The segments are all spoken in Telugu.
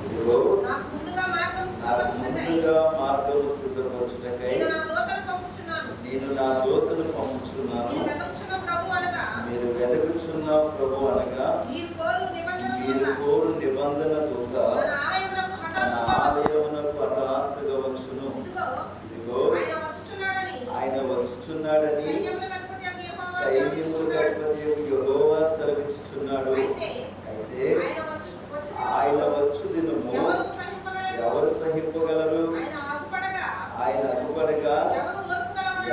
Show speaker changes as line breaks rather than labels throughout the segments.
ఇదిగో నాకు ముందుగా మార్గం సిద్ధపరచుటకై నేను నా దూతను పంపుచున్నాను. మీరు వెదకుచున్న ప్రభు అనగా మీరు కోరు నిబంధన దూత ఆలయమునకు హఠాత్తుగా వచ్చును. ఇదిగో ఆయన వచ్చుచున్నాడని సైన్యములకు అధిపతి యెహోవా సెలవిచ్చుచున్నాడు. అయితే ఆయన వచ్చు దినము ఎవరు సహింపగలరు? ఆయన అగుపడగా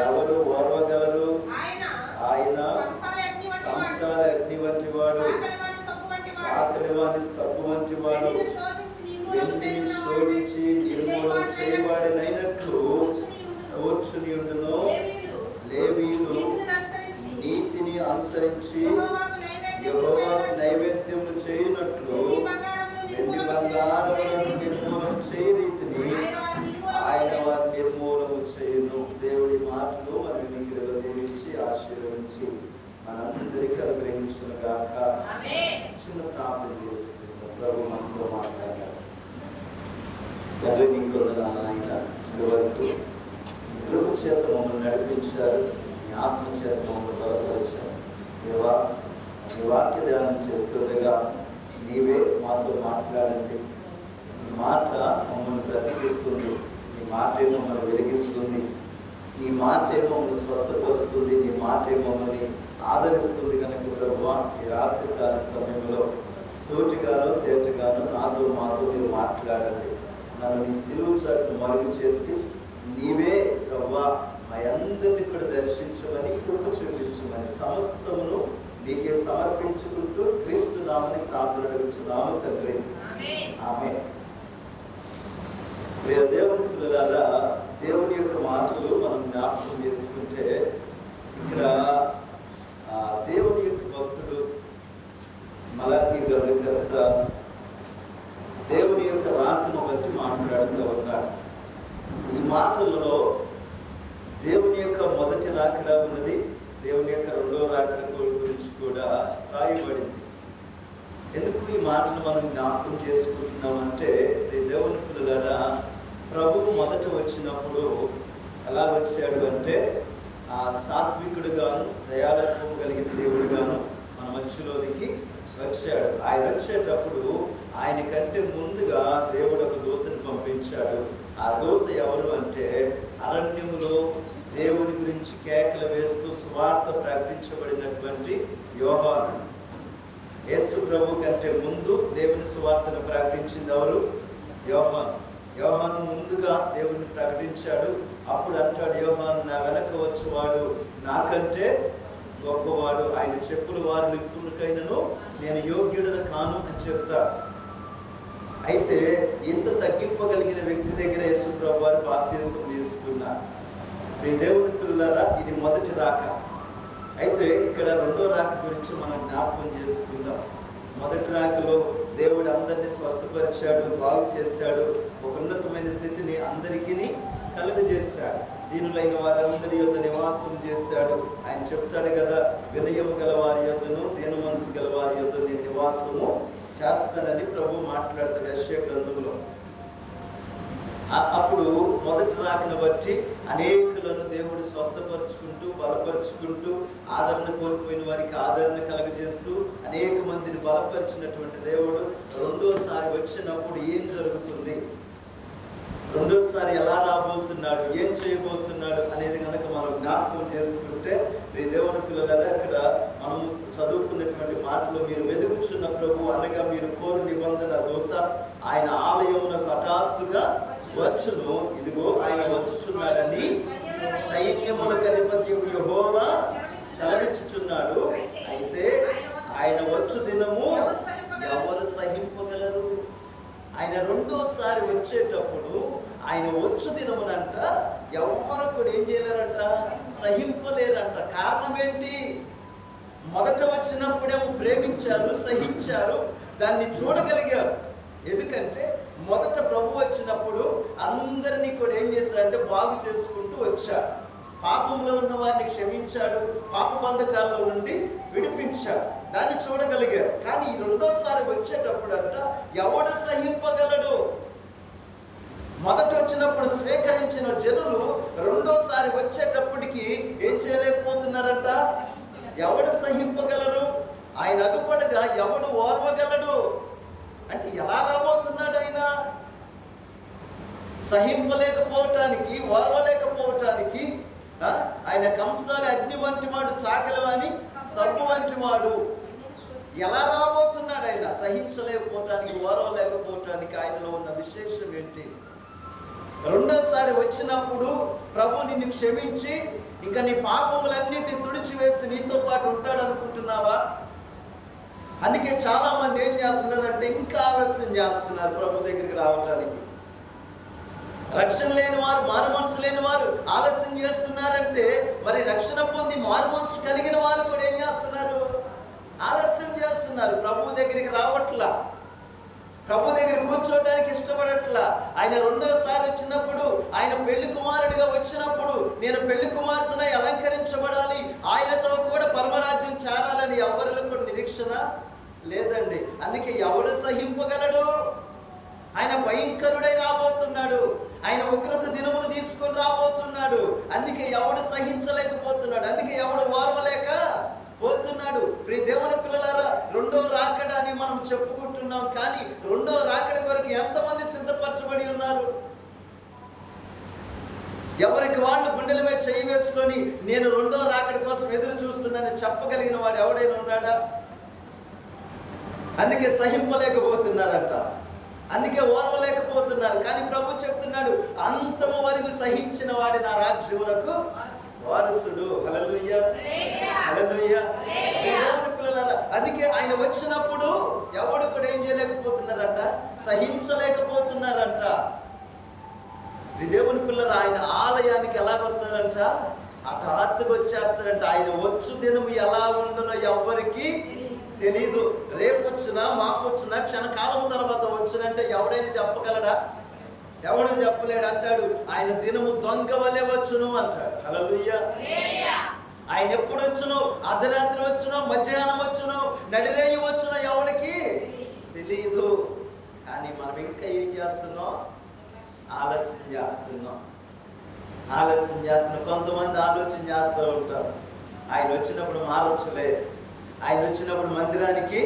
ఎవరు ఓర్వగలరు? ఆయన కంసాల అగ్ని వంటి వాడు, సాకలి వాని సబ్బు వంటి వాడు, వెండిని శోధించి నిర్మూలన చేయబడినట్లు కూర్చుని ఉండును. లేవీయులు నీతిని అనుసరించి యెహోవాకు నైవేద్యములు చేయునట్లు వెండి బంగారములను నిర్మూలన చేయ రీతిని ఆయన వారిని నిర్మూలన చేయును. దేవుడి మాటలు మరి మీకు దీవించి ఆశీర్వదించి మనందరికీ అనుగ్రహించును గాక. చిన్న ప్రార్థన చేసుకుంటాం. ప్రభు మనతో మాట్లాడారు. నీకు వందనాలు నాయన. ఇదివరకు కృప చేత మమ్మల్ని నడిపించారు, మీ ఆత్మ చేత మమ్మల్ని బలపరిచారు. దేవా, నీ వాక్య ధ్యానం చేస్తుండగా నీవే మాతో మాట్లాడండి. నీ మాట మమ్మల్ని బ్రతికిస్తుంది, నీ మాటే మమ్మల్ని వెలిగిస్తుంది, నీ మాటే మమ్మల్ని స్వస్థపరుస్తుంది, నీ మాటే మమ్మల్ని ఆదరిస్తుంది. కనుక ప్రభువా, ఈ రాత్రి కాల సమయంలో సూటిగాను తేటగాను నాతో మాతో మీరు మాట్లాడండి. నన్ను నీ సిలువ చాటును మరుగు చేసి నీవే ప్రభువా మా అందరినీ కూడా దర్శించమని, కృప చూపించమని సమస్తమును నీకే సమర్పించుకుంటూ క్రీస్తు నామని ప్రార్థన అడుగుచున్నాము తండ్రి. ఆమేన్. ప్రియ దేవుని పిల్లలారా, దేవుని యొక్క మాటలు మనం జ్ఞాపకం చేసుకుంటే ఇక్కడ దేవుని యొక్క భక్తుడు మలాకీ గ్రంథకర్త దేవుని యొక్క రాకను బట్టి మాట్లాడుతూ ఉన్నాడు. ఈ మాటలలో దేవుని యొక్క మొదటి రాకడ ఉన్నది, దేవుని యొక్క రెండవ రాకడ గురించి కూడా రాయబడింది. ఎందుకు ఈ మాటలు మనం జ్ఞాపకం చేసుకుంటున్నామంటే, దేవుని పిల్లలారా, ప్రభువు మొదట వచ్చినప్పుడు ఎలా వచ్చాడు అంటే సాత్వికుడుగాను దయాళత్వం కలిగిన దేవుడుగాను మన మధ్యలోనికి వచ్చాడు. ఆయన వచ్చేటప్పుడు ఆయన కంటే ముందుగా దేవుడు ఒక దూతను పంపించాడు. ఆ దూత ఎవరు అంటే అరణ్యములో దేవుని గురించి కేకలు వేస్తూ సువార్త ప్రకటించబడినటువంటి యోహాను. యేసు ప్రభు కంటే ముందు దేవుని సువార్తను ప్రకటించింది ఎవరు? యోహాను. యోహాను ముందుగా దేవుని ప్రకటించాడు. అప్పుడు అంటాడు యోహాను, నా వెనక వచ్చేవాడు నాకంటే గొప్పవాడు, ఆయన చెప్పులు వారు నిప్పులకైనను నేను యోగ్యుడను కాను అని చెప్తాడు. అయితే ఇంత తగ్గింపగలిగిన వ్యక్తి దగ్గర యేసు ప్రభు వారు బాప్తిసం తీసుకున్నారు. మీ దేవుని పిల్లలారా, ఇది మొదటి రాక. అయితే ఇక్కడ రెండో రాక గురించి మనం జ్ఞాపకం చేసుకుందాం. మొదటి రాకలో దేవుడు అందరినీ స్వస్థపరిచాడు, బాగు చేశాడు, ఒక ఉన్నతమైన స్థితిని అందరికీ కలుగజేశాడు. దీనులైన వారందరి యొద్ద నివాసం చేశాడు. ఆయన చెప్తాడు కదా, వినయము గల వారి యొద్దను దీన మనసు గల వారి యొద్ద నేను నివాసము చేస్తానని ప్రభు మాట్లాడతాడు యెషయా గ్రంథంలో. అప్పుడు మొదటి రాకను బట్టి అనేకులను దేవుడు స్వస్థపరుచుకుంటూ బలపరుచుకుంటూ ఆదరణ కోల్పోయిన వారికి ఆదరణ కలగజేస్తూ అనేక మందిని బలపరిచినటువంటి దేవుడు రెండోసారి వచ్చినప్పుడు ఏం జరుగుతుంది, రెండోసారి ఎలా రాబోతున్నాడు, ఏం చేయబోతున్నాడు అనేది కనుక మనం జ్ఞాపకం చేసుకుంటే, మీ దేవుని పిల్లలారా, అక్కడ మనం చదువుకున్నటువంటి మాటలు మీరు వెదుకుచున్న ప్రభు అనగా మీరు కోరు నిబంధన దూత ఆయన ఆలయమునకు హఠాత్తుగా వచ్చును. ఇదిగో ఆయన వచ్చుచున్నాడని సైన్యములకు అధిపతి యెహోవా సెలవిచ్చుచున్నాడు. అయితే ఆయన వచ్చు దినము ఎవరు సహింపగలరు? ఆయన రెండోసారి వచ్చేటప్పుడు ఆయన వచ్చు దినమునంట ఎవరు కూడా ఏం చేయలేరంట, సహింపలేరంట. కారణం ఏంటి? మొదట వచ్చినప్పుడేమో ప్రేమించారు, సహించారు, దాన్ని చూడగలిగారు. ఎందుకంటే మొదట ప్రభు వచ్చినప్పుడు అందరినీ కూడా ఏం చేశారంటే బాగు చేసుకుంటూ వచ్చాడు. పాపంలో ఉన్న వారిని క్షమించాడు, పాప బంధకాల్లో నుండి విడిపించాడు, దాన్ని చూడగలిగారు. కానీ ఈ రెండోసారి వచ్చేటప్పుడు అంట ఎవడు సహింపగలడు? మొదట వచ్చినప్పుడు స్వీకరించిన జనులు రెండోసారి వచ్చేటప్పటికి ఏం చేయలేకపోతున్నారంట? ఎవడు సహింపగలరు? ఆయన అగుపడగా ఎవడు ఓర్వగలడు? అంటే ఎలా రాబోతున్నాడు ఆయన? సహింపలేకపోవటానికి, ఓర్వలేకపోవటానికి ఆయన కంసాలి అగ్ని వంటి వాడు, చాకలవాని సబ్బు వంటి వాడు. ఎలా రాబోతున్నాడు ఆయన? సహించలేకపోవటానికి, ఓర్వలేకపోవటానికి ఆయనలో ఉన్న విశేషం ఏంటి? రెండోసారి వచ్చినప్పుడు ప్రభు నిన్ను క్షమించి ఇంకా నీ పాపములన్నింటినీ తుడిచివేసి నీతో పాటు ఉంటాడు అనుకుంటున్నావా? అందుకే చాలా మంది ఏం చేస్తున్నారంటే ఇంకా ఆలస్యం చేస్తున్నారు ప్రభు దగ్గరికి రావటానికి. రక్షణ లేని వారు, మారు మనసు లేని వారు ఆలస్యం చేస్తున్నారంటే మరి రక్షణ పొంది మారు మనసు కలిగిన వారు కూడా ఏం చేస్తున్నారు? ఆలస్యం చేస్తున్నారు. ప్రభు దగ్గరికి రావట్లా, ప్రభు దగ్గర కూర్చోవడానికి ఇష్టపడట్లా. ఆయన రెండోసారి వచ్చినప్పుడు, ఆయన పెళ్లి కుమారుడిగా వచ్చినప్పుడు నేను పెళ్లి కుమార్తెనై అలంకరించబడాలి, ఆయనతో కూడా పరమరాజ్యం చేరాలని ఎవరిలో కూడా నిరీక్షణ లేదండి. అందుకే ఎవడు సహింపగలడు? ఆయన భయంకరుడై రాబోతున్నాడు. ఆయన ఉగ్రత దినమును తీసుకొని రాబోతున్నాడు. అందుకే ఎవడు సహించలేకపోతున్నాడు. అందుకే ఎవడు ఓర్వలేక పోతున్నాడు. ప్రియ దేవుని పిల్లలారా, రెండో రాకడ అని మనం చెప్పుకుంటున్నాం, కానీ రెండో రాకడ కొరకు ఎంతమంది సిద్ధపరచబడి ఉన్నారు? ఎవరికి వాళ్ళు గుండెల మీద చేయి వేసుకొని నేను రెండో రాకడ కోసం ఎదురు చూస్తున్నానని చెప్పగలిగిన వాడు ఎవడైనా ఉన్నాడా? అందుకే సహింపలేకపోతున్నారంట, అందుకే ఓర్వలేకపోతున్నారు. కానీ ప్రభు చెప్తున్నాడు, అంతము వరకు సహించిన వాడి నా రాజ్యములకు వారసుడు. హల్లెలూయా, హల్లెలూయా. దేవుని పిల్లలారా, అందుకే ఆయన వచ్చినప్పుడు ఎవడు కూడా ఏం చేయలేకపోతున్నారంట? సహించలేకపోతున్నారంట. దేవుని పిల్లలు ఆయన ఆలయానికి ఎలా వస్తాడంట? హఠాత్తుగా వచ్చేస్తాడంట. ఆయన వచ్చు దినము ఎలా ఉండునో ఎవ్వరికి తెలీదు. రేపు వచ్చినా, మాకు వచ్చినా, క్షణకాలం తర్వాత వచ్చినంటే ఎవడైనా చెప్పగలడా? ఎవడు చెప్పలేడు. అంటాడు ఆయన దినము దొంగ వలె వచ్చును అంటాడు. హల్లెలూయా. ఆయన ఎప్పుడు వచ్చునో, అర్ధరాత్రి వచ్చునో, మధ్యాహ్నం వచ్చునో, నడిరేయి వచ్చునో ఎవడికి తెలీదు. కానీ మనం ఇంకా ఏం చేస్తున్నాం? ఆలస్యం చేస్తున్నాం. కొంతమంది ఆలోచన చేస్తూ ఉంటారు, ఆయన వచ్చినప్పుడు మారొచ్చులే, ఆయన వచ్చినప్పుడు మందిరానికి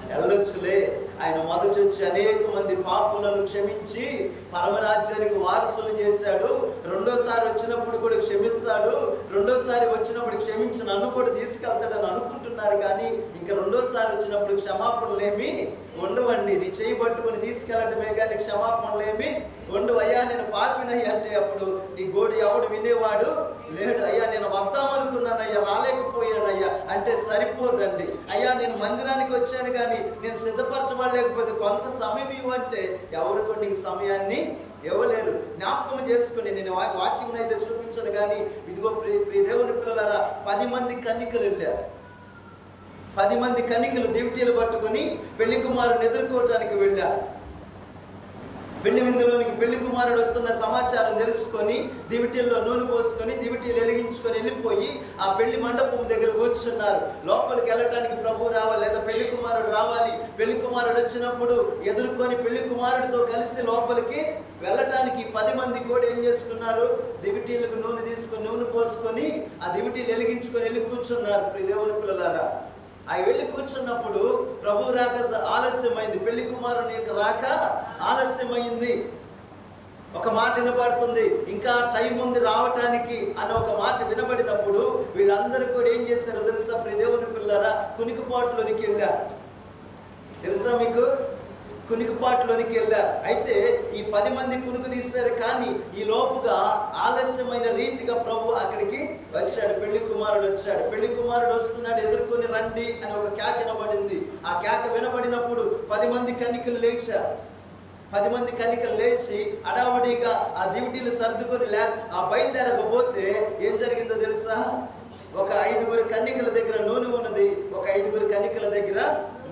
వెళ్ళొచ్చులే, ఆయన మొదటి వచ్చి అనేక మంది పాపులను క్షమించి పరమరాజ్యానికి వారసులు చేశాడు, రెండోసారి వచ్చినప్పుడు కూడా క్షమిస్తాడు, రెండోసారి వచ్చినప్పుడు క్షమించి నన్ను కూడా తీసుకెళ్తాడని అనుకుంటున్నారు. కానీ ఇంకా రెండోసారి వచ్చినప్పుడు క్షమాపణలేమి ఉండవండి. నీ చేయి పట్టుకుని తీసుకెళ్ళటమే కానీ క్షమాపణలేమి ఉండవు. అయ్యా నేను పాపినయ్యా అంటే అప్పుడు నీ గోడు ఎవడు వినేవాడు లేడు. అయ్యా నేను వద్దామనుకున్నానయ్యా, రాలేకపోయానయ్యా అంటే సరిపోదండి. అయ్యా నేను మందిరానికి వచ్చాను కానీ నేను సిద్ధపరచబడలేకపోతే కొంత సమయం ఇవ్వంటే ఎవరు కూడా నీకు సమయాన్ని ఇవ్వలేరు. జ్ఞాపకం చేసుకుని నేను వాక్యం అయితే చూపించను కానీ ఇదిగో ప్రియ దేవుని పిల్లలారా, 10 మంది కన్నికలు వెళ్ళారు. 10 మంది కన్నికలు దివిటీలు పట్టుకొని పెళ్లి కుమారుని ఎదుర్కోవటానికి వెళ్ళారు. పెళ్లి విందులోనికి పెళ్లి కుమారుడు వస్తున్న సమాచారం తెలుసుకొని దివిటీల్లో నూనె పోసుకొని దివిటీలు వెలిగించుకొని వెళ్ళిపోయి ఆ పెళ్లి మండపం దగ్గర కూర్చున్నారు. లోపలికి వెళ్ళటానికి ప్రభు రావాలి లేదా పెళ్లి కుమారుడు రావాలి. పెళ్లి కుమారుడు వచ్చినప్పుడు ఎదుర్కొని పెళ్లి కుమారుడితో కలిసి లోపలికి వెళ్ళటానికి 10 మంది కూడా ఏం చేసుకున్నారు? దివిటీలకు నూనె తీసుకొని నూనె పోసుకొని ఆ దివిటీలు వెలిగించుకొని వెళ్ళి కూర్చున్నారు. ప్రియ దేవుని పిల్లలారా, అవి వెళ్ళి కూర్చున్నప్పుడు ప్రభు రాక ఆలస్యమైంది. పెళ్లి కుమారుని యొక్క రాక ఆలస్యమైంది. ఒక మాట వినబడుతుంది, ఇంకా టైం ఉంది రావటానికి అన్న ఒక మాట వినబడినప్పుడు వీళ్ళందరూ కూడా ఏం చేశారో తెలుసా? ప్రియ దేవుని పిల్లరా, కునికిపాటులోనికి వెళ్ళారు. తెలుసా మీకు? కునికిపాటులోనికి వెళ్ళారు. అయితే ఈ 10 మంది కునుకు తీశారు. కానీ ఈ లోపుగా ఆలస్యమైన రీతిగా ప్రభు అక్కడికి వచ్చాడు. పెళ్లి కుమారుడు వచ్చాడు. పెళ్లి కుమారుడు వస్తున్నాడు, ఎదుర్కొని రండి అని ఒక కేక వినబడింది. ఆ కేక వినబడినప్పుడు 10 మంది కన్నికలు లేచారు. 10 మంది కన్నికలు లేచి అడావుడిగా ఆ దివిటీలు సర్దుకొని బయలుదేరకపోతే ఏం జరిగిందో తెలుసా? ఒక 5 కన్నికల దగ్గర నూనె ఉన్నది, ఒక 5 కన్నికల దగ్గర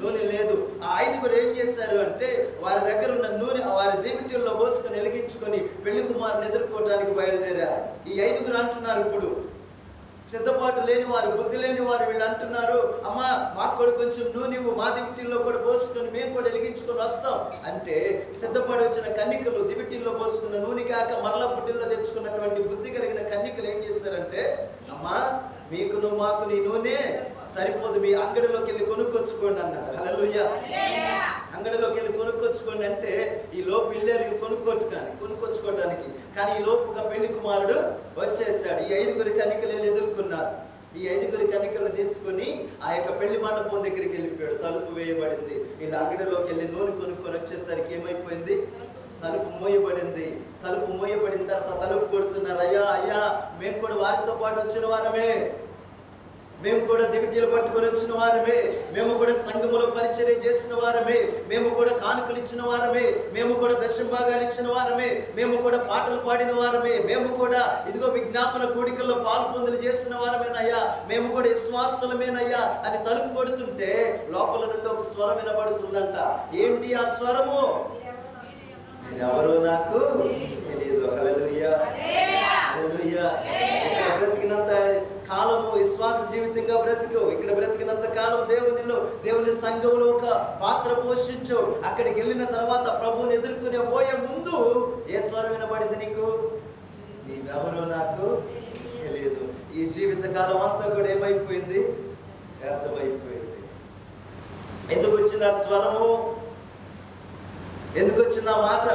నూనె లేదు. ఆ 5 ఏం చేశారు అంటే వారి దగ్గర ఉన్న నూనె వారి దివిటీల్లో పోసుకొని వెలిగించుకొని పెళ్లి కుమారుని ఎదుర్కోవడానికి బయలుదేరారు. ఈ 5 అంటున్నారు ఇప్పుడు సిద్ధపాటు లేని వారు, బుద్ధి లేని వారు వీళ్ళు అంటున్నారు, అమ్మా మాకు కూడా కొంచెం నూనె మా దివిటీల్లో కూడా పోసుకొని మేము కూడా వెలిగించుకొని వస్తాం అంటే, సిద్ధపడి వచ్చిన కన్నికలు దివిటీల్లో పోసుకున్న నూనె కాక మరలా బుడ్డిల్లో తెచ్చుకున్నటువంటి బుద్ధి కలిగిన కన్నికలు ఏం చేశారంటే, అమ్మా మీకును మాకు నీ నూనె సరిపోదు, మీ అంగడిలోకి వెళ్ళి కొనుక్కొచ్చుకోండి అన్నాడు. హల్లెలూయా. అంగడిలోకి వెళ్ళి కొనుక్కొచ్చుకోండి అంటే ఈ లోపు వెళ్ళారు కొనుక్కొచ్చుకోవడానికి. కానీ ఈ లోపుగా పెళ్లి కుమారుడు వచ్చేసాడు. ఈ 5 కన్నికలు ఎదుర్కొన్నారు. ఈ 5 కన్నికలు తీసుకొని ఆ యొక్క పెళ్లి మండపం దగ్గరికి వెళ్ళిపోయాడు. తలుపు వేయబడింది. వీళ్ళ అంగడిలోకి వెళ్ళి నూనె కొనుక్కొని వచ్చేసరికి ఏమైపోయింది? తలుపు మూయబడింది. తలుపు మూయబడిన తర్వాత తలుపు కొడుతున్నారు. అయ్యా అయ్యా మేము కూడా వారితో పాటు వచ్చిన వారమే, మేము కూడా దివిటీలు పట్టుకొని వచ్చిన వారమే, మేము కూడా సంఘములో పరిచర్య చేసిన వారమే, మేము కూడా కానుకలు ఇచ్చిన వారమే, మేము కూడా దశంభాగాలు ఇచ్చిన వారమే, మేము కూడా పాటలు పాడిన వారమే, మేము కూడా ఇదిగో విజ్ఞాపన కూడికల్లో పాల్పొందులు చేసిన వారమేనయ్యా, మేము కూడా విశ్వాసులమేనయ్యా అని తలుపు కొడుతుంటే లోపల నుండి ఒక స్వరం వినబడుతుందంట. ఏంటి ఆ స్వరము? ఎవరో నాకు తెలియదు. హల్లెలూయా. హల్లెలూయా. ఇక్కడ బ్రతికినంత కాలము విశ్వాస జీవితంగా బ్రతికు, ఇక్కడ బ్రతికినంత కాలం దేవుని సంఘంలో ఒక పాత్ర పోషించు. అక్కడికి వెళ్ళిన తర్వాత ప్రభువుని ఎదుర్కొనే పోయే ముందు ఏ స్వరం వినబడింది నీకు? నీవెవరో నాకు తెలియదు. ఈ జీవిత కాలం అంతా కూడా ఏమైపోయింది? వ్యర్థమైపోయింది. ఎందుకు వచ్చింది ఆ స్వరము? ఎందుకు వచ్చింది ఆ మాట?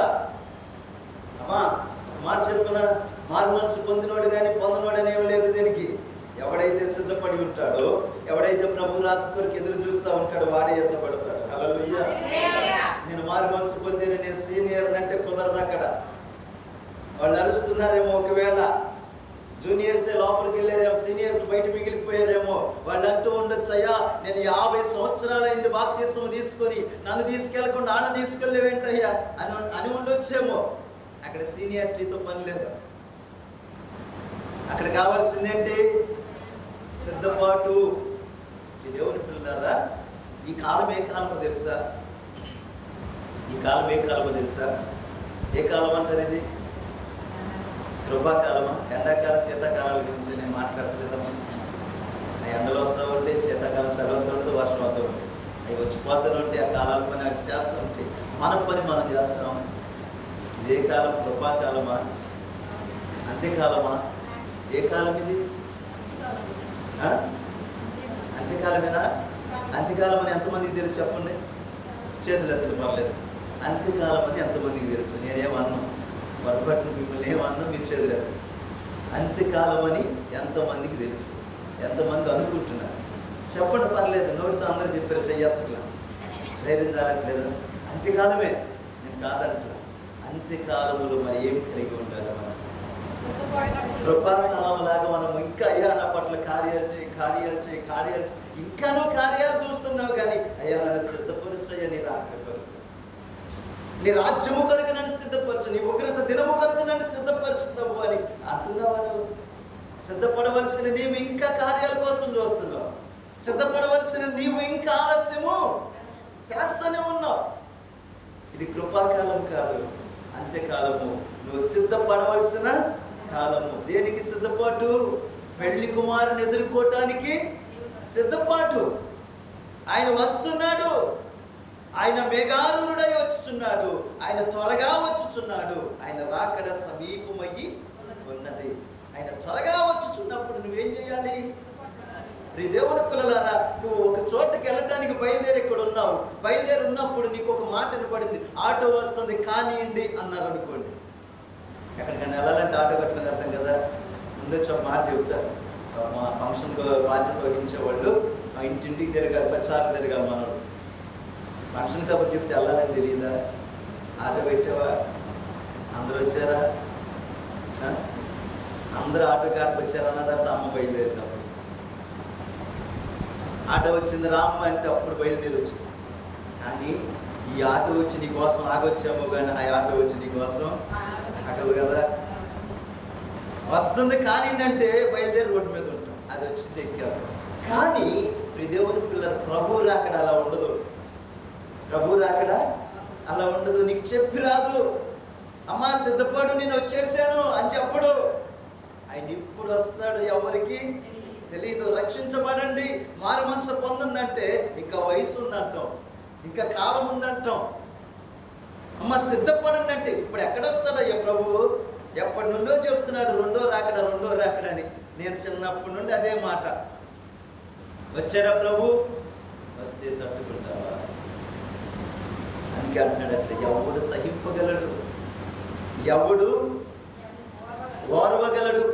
అమ్మా మాట చెప్పున, మారు మనసు పొందినోడు కానీ పొందనోడు అనేవి లేదు దీనికి. ఎవడైతే సిద్ధపడి ఉంటాడో, ఎవడైతే ప్రభు రాక కొరకు ఎదురు చూస్తూ ఉంటాడో వాడే ఎత్తపడతాడు. హల్లెలూయా. నేను మారు మనసు పొందిన, నేను సీనియర్ అంటే కుదరదు. అక్కడ వాళ్ళు అరుస్తున్నారేమో, ఒకవేళ జూనియర్సే లోపలికి వెళ్ళారేమో, సీనియర్స్ బయట మిగిలిపోయారేమో. వాళ్ళు అంటూ ఉండొచ్చు, అయ్యా నేను 50 సంవత్సరాలైంది బాప్తిస్మం తీసుకొని, నన్ను తీసుకెళ్లకుండా నాన్న తీసుకెళ్ళేవేంటయ్యా అని ఉండొచ్చేమో. అక్కడ సీనియారిటీతో పని లేదు. అక్కడ కావాల్సిందేంటి? సిద్ధపాటు. ఈ దేవుని పిల్లలారా, ఈ కాలం ఏ కాలమో తెలుసా? ఈ కాలం ఏ కాలమో తెలుసా? ఏ కాలం అంటారు ఇది? కృపాకాలమా? ఎండాకాలం శీతాకాలాల గురించి నేను మాట్లాడుతుందామా? ఎండలు వస్తూ ఉంటే, శీతాకాలం సెలవుతూ ఉంటే, వర్షం అవుతూ ఉంటే, అవి వచ్చిపోతూ ఉంటే, ఆ కాలాల పని అవి చేస్తూ ఉంటే, మన పని మనం చేస్తాం. ఇదే కాలం కృపాకాలమా? అంత్యకాలమా? ఏ కాలం ఇది? అంత్యకాలమేనా? అంత్యకాలం అని ఎంతమందికి తెలుసు చెప్పండి? చేతులు ఎత్తులు పర్లేదు. అంత్యకాలం అని ఎంతమందికి తెలుసు? నేనేమన్నా పొరపాటు మిమ్మల్ని ఏమన్నా మీరు చేతులు ఎత్తు. అంత్యకాలం అని ఎంతమందికి తెలుసు? ఎంతమంది అనుకుంటున్నారు? చెప్పండి పర్లేదు. నోటితో అందరూ చెప్పారు, చెయ్యట్లా, ధైర్యం చాలట్లేదు. అంత్యకాలమే, నేను కాదంటా. అంత్యకాలములో మరి ఏం కలిగి ఉండాలి మనం? కృపాకాలం లాగా మనం ఇంకా అయ్యా నా పట్ల కార్యాలు చేయి, ఇంకానూ కార్యాలు చూస్తున్నావు కానీ అయ్యా నన్ను సిద్ధపరచు, అయ్యా నీ రాకపోతే నీ రాజ్యము కొరకు నన్ను సిద్ధపరచు, నీ ఉగ్రత దినము కొరకు నన్ను సిద్ధపరచు ప్రభు అని అంటున్నావా? నువ్వు సిద్ధపడవలసిన నీవు ఇంకా కార్యాల కోసం చూస్తున్నావు. సిద్ధపడవలసిన నీవు ఇంకా ఆలస్యము చేస్తూనే ఉన్నావు. ఇది కృపాకాలం కాదు, అంత్యకాలము. నువ్వు సిద్ధపడవలసిన కాలము. దేనికి సిద్ధపాటు? పెళ్లి కుమారుని ఎదుర్కోవటానికి సిద్ధపాటు. ఆయన వస్తున్నాడు, ఆయన మేఘారూఢుడై వచ్చుచున్నాడు, ఆయన త్వరగా వచ్చుచున్నాడు, ఆయన రాకడ సమీపమయ్యి ఉన్నది. ఆయన త్వరగా వచ్చుచున్నప్పుడు నువ్వేం చేయాలి? దేవుని పిల్లలారా, నువ్వు ఒక చోటకి వెళ్ళటానికి బయలుదేరి ఇక్కడ ఉన్నావు. బయలుదేరి ఉన్నప్పుడు నీకు ఒక మాట వినపడింది, ఆటో వస్తుంది కానివ్వండి అన్నారు అనుకోండి. ఎక్కడికైనా వెళ్ళాలంటే ఆటో కట్టుకుని వెళ్తాం కదా. ముందొచ్చి ఒక మాట చెబుతారు. మా ఫంక్షన్కు బాధ్యత వహించేవాళ్ళు మా ఇంటింటికి తిరగాలి, ప్రచారం తిరగాలి. మనం ఫంక్షన్ కాబట్టి చెప్తే వెళ్ళాలని తెలియదా? ఆటో పెట్టావా? అందరూ వచ్చారా? అందరూ ఆటో కాడికి వచ్చారన్న తర్వాత అమ్మ బయలుదేరినప్పుడు ఆటో వచ్చింది రామ్మ అంటే అప్పుడు బయలుదేరి వచ్చింది. కానీ ఈ ఆటో వచ్చి నీ కోసం ఆగొచ్చామో కానీ ఆ ఆటో వచ్చి నీ కోసం ఆగదు కదా. వస్తుంది కానీ అంటే బయలుదేరి రోడ్డు మీద ఉంటాం, అది వచ్చింది ఎక్కాము. కానీ దేవుని పిల్లలు ప్రభు రాకడ అలా ఉండదు. ప్రభు రాకడ అలా ఉండదు. నీకు చెప్పి రాదు, అమ్మా సిద్ధపడు నేను వచ్చేసాను అని చెప్పడు. ఆయన ఇప్పుడు వస్తాడు, ఎవరికి తెలీదు. రక్షించబడండి, మారు మనసు పొందందంటే ఇంకా వయసు ఉందంటాం, ఇంకా కాలం ఉందంటాం. అమ్మ సిద్ధపడండి అంటే ఇప్పుడు ఎక్కడొస్తాడయ్యా ప్రభు? ఎప్పటి నుండో చెప్తున్నాడు రెండో రాకడని. నేను చిన్నప్పటి నుండి అదే మాట. వచ్చాడా ప్రభు? వస్తే తట్టుకుంటావా? అందుకే అంటున్నాడు అక్కడ, ఎవడు సహింపగలడు, ఎవడు ఓర్వగలడు?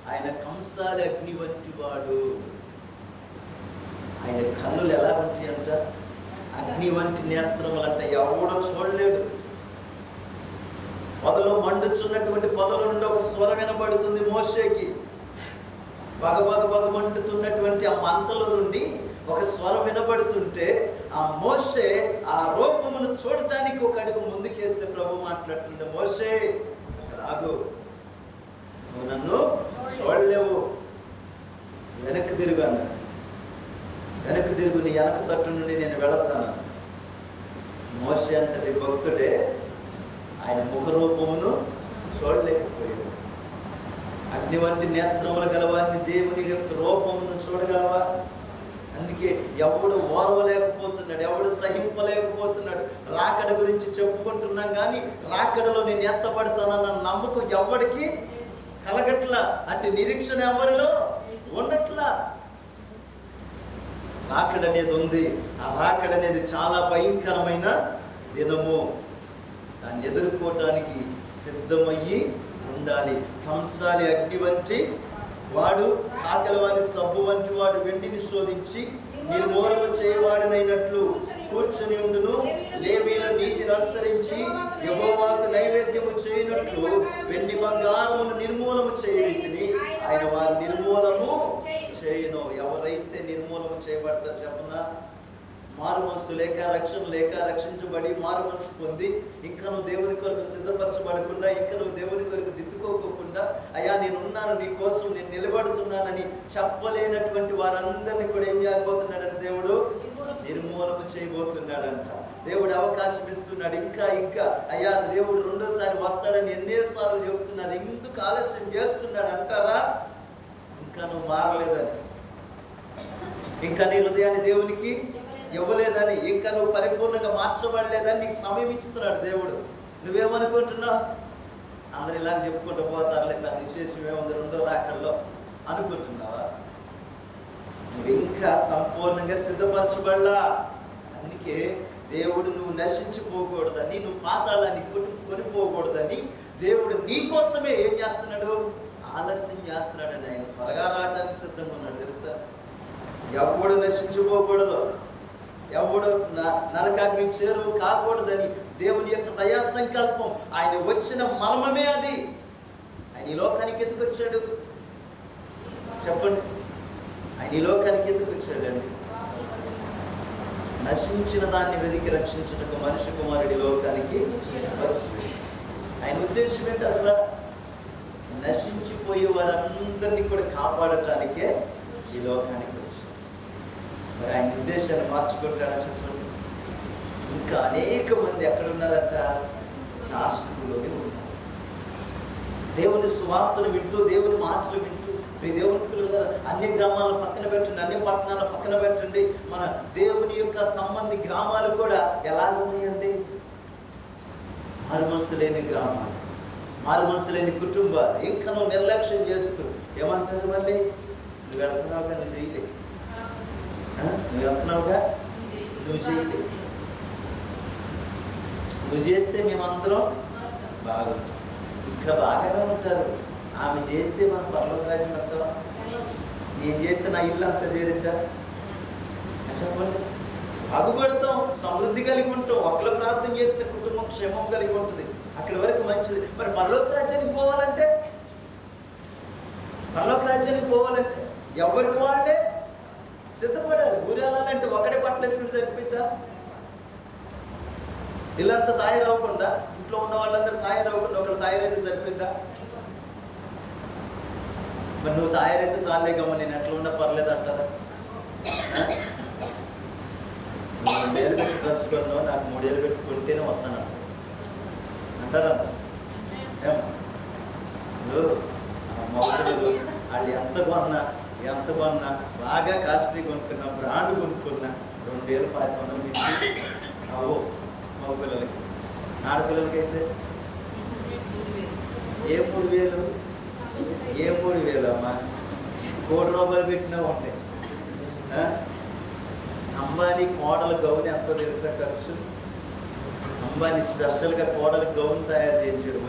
ఆయన కంసాలి అగ్ని వంటి వాడు. ఆయన కన్నులు ఎలా ఉంటాయి అంట? అగ్ని వంటి నేత్రములంట, ఎవడో చూడలేడు. పొదలో మండుచున్నటువంటి పొదల నుండి ఒక స్వరం వినబడుతుంది మోషేకి. బగ మండుతున్నటువంటి ఆ మంటల నుండి ఒక స్వరం వినబడుతుంటే ఆ మోషే ఆ రూపమును చూడటానికి ఒక అడుగు ముందుకేస్తే ప్రభు మాట్లాడుతుంది, మోషే రాగు, నువ్వు నన్ను చూడలేవు, వెనక్కి తిరుగు అన్నాడు. వెనక్కి తిరుగు, నీ వెనక తట్టు నుండి నేను వెళతాను. మోషే అంతటి భక్తుడే ఆయన ముఖ రూపమును చూడలేకపోయాడు. అగ్ని వంటి నేత్రములు గలవారిని దేవుని యొక్క రూపమును చూడగలవా? అందుకే ఎవడు ఓర్వలేకపోతున్నాడు, ఎవడు సహింపలేకపోతున్నాడు. రాకడ గురించి చెప్పుకుంటున్నాం కానీ రాకడలో నేను ఎత్తపడతానన్న నమ్మకం ఎవడికి కలగట్లా. అంటే నిరీక్షణ ఎవరిలో ఉండట్లా. రాకడ అనేది ఉంది. ఆ రాకడ అనేది చాలా భయంకరమైన దినము. దాన్ని ఎదుర్కోవటానికి సిద్ధమయ్యి ఉండాలి. కంసాలి అగ్ని వంటి వాడు, చాకలి వాని సబ్బు వంటి వాడు వెండిని శోధించి నిర్మూలన చేయవాడినైనట్లు కూర్చొని ఉండును. లేవీయుల నీతిని అనుసరించి యెహోవాకు నైవేద్యము చేయనట్లు వెండి బంగారమును నిర్మూలము చేయరీతిని ఆయన వారు నిర్మూలము చేయను. ఎవరైతే నిర్మూలము చేయబడతారు చెప్పనా? మారు మనసు లేక, రక్షణ లేక, రక్షించబడి మారు మనసు పొంది ఇంకా నువ్వు దేవుని కొరకు సిద్ధపరచబడకుండా, ఇంకా నువ్వు దేవుని కొరకు దిద్దుకోకుండా, అయ్యా నేనున్నాను, నీ కోసం నేను నిలబడుతున్నానని చెప్పలేనటువంటి వారందరినీ కూడా ఏం చేయబోతున్నాడంటే దేవుడు నిర్మూలన చేయబోతున్నాడంట. దేవుడు అవకాశం ఇస్తున్నాడు. ఇంకా అయ్యా దేవుడు రెండోసారి వస్తాడని ఎన్నిసార్లు చెబుతున్నారు. ఎందుకు ఆలస్యం చేస్తున్నాడు అంటారా? ఇంకా నువ్వు మారలేదని, ఇంకా నీ హృదయాన్ని దేవునికి ఇవ్వలేదని, ఇంకా నువ్వు పరిపూర్ణంగా మార్చబడలేదని నీకు సమయం ఇస్తున్నాడు దేవుడు. నువ్వేమనుకుంటున్నావు? అందరు ఇలాగ చెప్పుకుంటూ పోతారు, ఇట్లా విశేషం ఏముంది రెండో రాకల్లో అనుకుంటున్నావా? నువ్వు ఇంకా సంపూర్ణంగా సిద్ధపరచబడలా. అందుకే దేవుడు నువ్వు నశించిపోకూడదని, నువ్వు పాతాళాన్ని కొనిపోకూడదని దేవుడు నీ కోసమే ఏం చేస్తున్నాడు? ఆలస్యం చేస్తున్నాడని. ఆయన త్వరగా రావడానికి సిద్ధంగా ఉన్నాడు తెలుసా? ఎవడు నశించిపోకూడదు, ఎవడు నరకాగ్ని చేరువు కాకూడదని దేవుని యొక్క దయా సంకల్పం. ఆయన వచ్చిన మర్మమే అది. ఆయన ఈ లోకానికి ఎందుకు వచ్చాడు చెప్పండి? ఆయన ఈ లోకానికి ఎందుకు వచ్చాడండి? నశించిన దాన్ని వెతికి రక్షించుటకు మనిషి కుమారుడి లోకానికి వచ్చాడు. ఆయన ఉద్దేశం ఏంటి అసలు? నశించిపోయే వారందరినీ కూడా కాపాడటానికే ఈ లోకానికి వచ్చాడు. మరి ఆయన ఉద్దేశాన్ని మార్చుకుంటాడని చెప్పండి. ఇంకా అనేక మంది ఎక్కడున్నారంట? నాశనంలోనే ఉన్నారు. దేవుని సువార్తను వింటూ, దేవుని మాటలు వింటూ, మీ దేవుని పిల్లలు అన్ని గ్రామాలను పక్కన పెట్టండి, అన్ని పట్టణాలను పక్కన పెట్టండి, మన దేవుని యొక్క సంబంధి గ్రామాలు కూడా ఎలాగున్నాయండి? మారు మనసు లేని గ్రామాలు, మారు మనసు లేని కుటుంబాలు. ఇంకా నువ్వు నిర్లక్ష్యం చేస్తూ ఏమంటారు? మళ్ళీ నువ్వు వెళ్తున్నావుగా, నువ్వు చేయలే, నువ్వు వెళ్తున్నావుగా, నువ్వు చేయలే, నువ్వు చేస్తే మేమందరం బాగుంటాం. ఇక్కడ బాగానే ఉంటారు. ఆమె చేస్తే మనం పర్లోక రాజ్యం వస్తావా? నేను చేస్తే నా ఇల్లు అంతా చేరిద్దా చెప్పండి? బాగుపడతాం, సమృద్ధి కలిగి ఉంటాం. ఒకళ్ళు ప్రార్థన చేస్తే కుటుంబం క్షేమం కలిగి ఉంటుంది. అక్కడి వరకు మంచిది. మరి పరలోక రాజ్యానికి పోవాలంటే, పరలోక రాజ్యానికి పోవాలంటే ఎవరికి వాళ్ళే సిద్ధపడాలి. ఊరు వెళ్ళాలంటే ఒకటే బట్టలు వేసుకుంటే సరిపోద్దా? ఇల్లంతా తయారవ్వకుండా, ఇంట్లో ఉన్న వాళ్ళందరూ తయారవ్వకుండా ఒకళ్ళు తయారైతే సరిపోద్దా? మరి నువ్వు తయారైతే చాలే గమ్మ, నేను ఎట్లా ఉన్నా పర్లేదు అంటారా? 3 ఏళ్ళు పెట్టి డ్రెస్ కొన్నావు, నాకు 3 ఏళ్ళు పెట్టుకుంటేనే వస్తాను అంటారా? మగపిల్లలు వాళ్ళు ఎంత కొన్నా ఆడపిల్లలకైతే ఏ 3,000? ఏ 3,000 అమ్మా? ₹1,00,000 పెట్టినా ఉంటాయి. అంబానీ కోడల గౌన్ ఎంతో తెలుసా ఖర్చు? అంబానీ స్పెషల్గా కోడల గౌన్ తయారు చేయించాడు.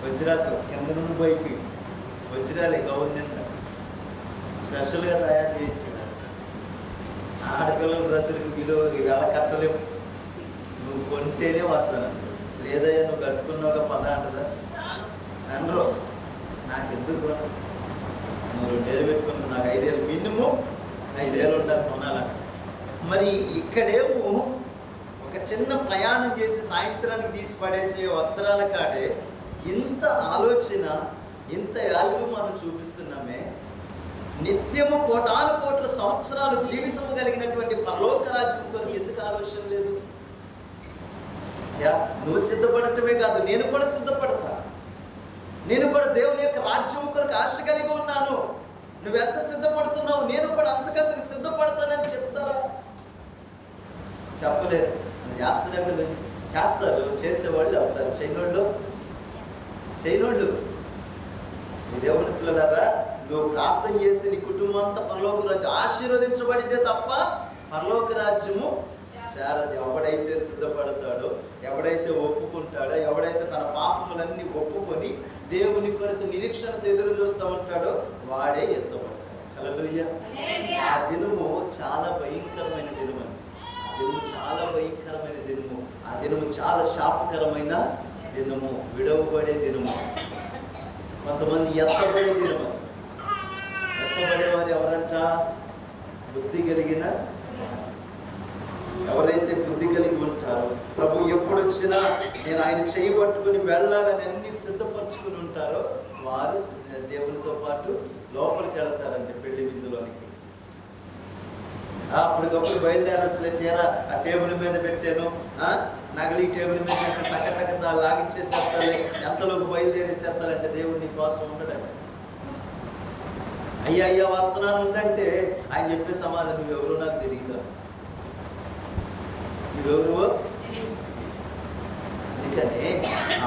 వజ్రాలతో కింద నుండి పైకి వజ్రాలే గౌన్ నిండా స్పెషల్గా తయారు చేయించాడు. ఆడపిల్లల డ్రెస్సులకు వేళ కట్టలేవు, నువ్వు కొంటేనే వస్తాను, లేదయ్యా నువ్వు కట్టుకున్నావుగా పద అంటదా అనరు. నాకెందుకు నువ్వు 2,000 పెట్టుకున్నావు, నాకు 5,000 మినిమం 5,000 ఉంటారు కొనాలని. మరి ఇక్కడేమో ఒక చిన్న ప్రయాణం చేసి సాయంత్రానికి తీసి పడేసే వస్త్రాల కాడే ఇంత ఆలోచన, ఇంత వాల్యూ మనం చూపిస్తున్నామే. నిత్యము కోటాను కోట్ల సంవత్సరాలు జీవితము కలిగినటువంటి పరలోక రాజ్యం కొరకు ఎందుకు ఆలోచన లేదు? నువ్వు సిద్ధపడటమే కాదు, నేను కూడా సిద్ధపడతా. నేను కూడా దేవుని యొక్క రాజ్యం కొరకు ఆశ కలిగి ఉన్నాను. నువ్వెంత సిద్ధపడుతున్నావు, నేను కూడా అంతకంతకు సిద్ధపడతానని చెప్తారా? చెప్పలేరు. చేస్తున్నా కదా, చేస్తారు, చేసేవాళ్ళు అవుతారు, చేయనోళ్ళు. నీ దేవుని పిల్లలారా, నువ్వు ప్రార్థన చేస్తే నీ కుటుంబం అంతా పరలోక రాజ్యం ఆశీర్వదించబడితే తప్ప పరలోక రాజ్యము చేరదు. ఎవడైతే సిద్ధపడతాడో, ఎవడైతే ఒప్పుకుంటాడో, ఎవడైతే తన పాపములన్నీ ఒప్పుకొని దేవుని కొరకు నిరీక్షణతో ఎదురు చూస్తూ ఉంటాడో వాడే ఎత్తబడతాడు. హల్లెలూయా. ఆ దినము చాలా భయంకరమైన దినము. చాలా భయంకరమైన దినము. ఆ దినము చాలా శాపకరమైన దినము. విడవబడే దినము. కొంతమంది ఎత్తబడే దినము. ఎత్తబడేవారు ఎవరంట? బుద్ధి కలిగిన, ఎవరైతే బుద్ధి కలిగి ఉంటారో, ప్రభు ఎప్పుడు వచ్చినా నేను ఆయన చేయబట్టుకుని వెళ్ళాలని అన్ని సిద్ధపరచుకుని ఉంటారో వారు దేవునితో పాటు లోపలికి వెళ్తారండి పెళ్లి విందులోనికి. అప్పటికప్పుడు బయలుదేరొచ్చులే, చీర ఆ టేబుల్ మీద పెట్టాను, నగలి టేబుల్ మీద టక లాగిచ్చేసేస్తాలే, ఎంతలోకి బయలుదేరేసేస్తాలంటే దేవుడు నీ కోసం ఉండడండి. అయ్యా వస్తున్నాను ఉండంటే ఆయన చెప్పే సమాధానం, నువ్వెవరో నాకు తెలియదా, నువ్వెవరో. అందుకని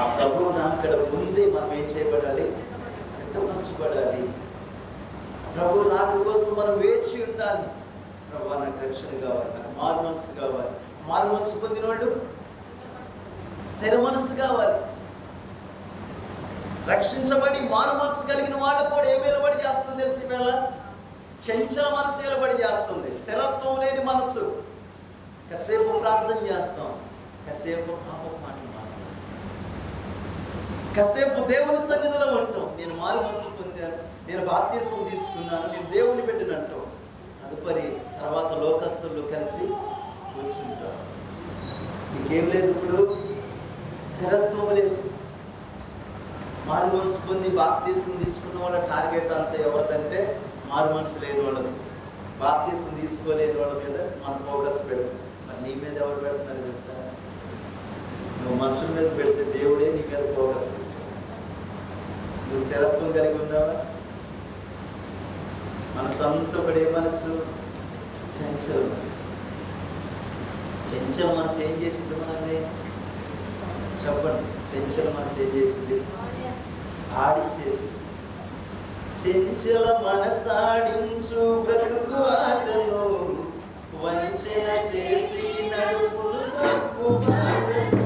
ఆ ప్రభువు అక్కడ ముందే మనం ఏం చేయబడాలి? సిద్ధపరచబడాలి. ప్రభు రాక కోసం మనం వేచి ఉండాలి. ప్రభు నాకు రక్షణ కావాలి, నాకు మారు మనసు కావాలి. మారు మనసు పొందిన వాళ్ళు స్థిర మనసు కావాలి. రక్షించబడి మారు మనసు కలిగిన వాళ్ళకు కూడా ఏమి ఏలుబడి చేస్తుంది తెలిసి వేళ? చంచల మనసు ఏలుబడి చేస్తుంది. స్థిరత్వం లేని మనసు. కాసేపు ప్రార్థన చేస్తాం, కాసేపు పాపం మాటలు మాట్లాడతాం, కాసేపు దేవుని సన్నిధిలో ఉంటాం. నేను మారు మనసు పొందాను, నేను బాప్తీసం తీసుకున్నాను, నేను దేవుని పెట్టినట్టు. తదుపరి తర్వాత లోకస్తులు కలిసి కూర్చుంటాం. నీకేం లేదు, ఇప్పుడు స్థిరత్వం లేదు. మారు మనసు పొంది బాప్తీసం తీసుకున్న వాళ్ళ టార్గెట్ అంతా ఎవరిదంటే మారు మనసు లేని వాళ్ళది. బాప్తీసం తీసుకోలేని వాళ్ళ మీద మనం ఫోకస్ పెడతాం. మరి నీ మీద ఎవరు పెడుతున్నారు తెలుసా? నువ్వు మనుషుల మీద పెడితే దేవుడే నీ మీద ఫోకస్ పెట్టాడు. నువ్వు స్థిరత్వం కలిగి ఉన్నావా? మన సొంత పడే మనసు చంచల మనసు. చంచల మనసు ఏం చేసింది మనల్ని? చెప్పండి. చంచల మనసు ఏం చేసింది? ఆడించేసింది. చెంచల మనసాడించు బ్రతుకు ఆటను, వంచన చేసి నడుపు తప్పు మాటను.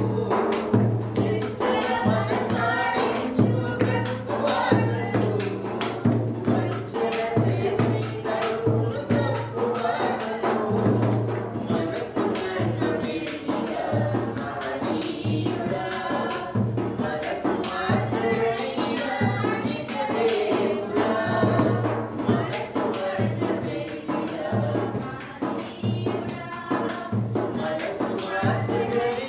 Today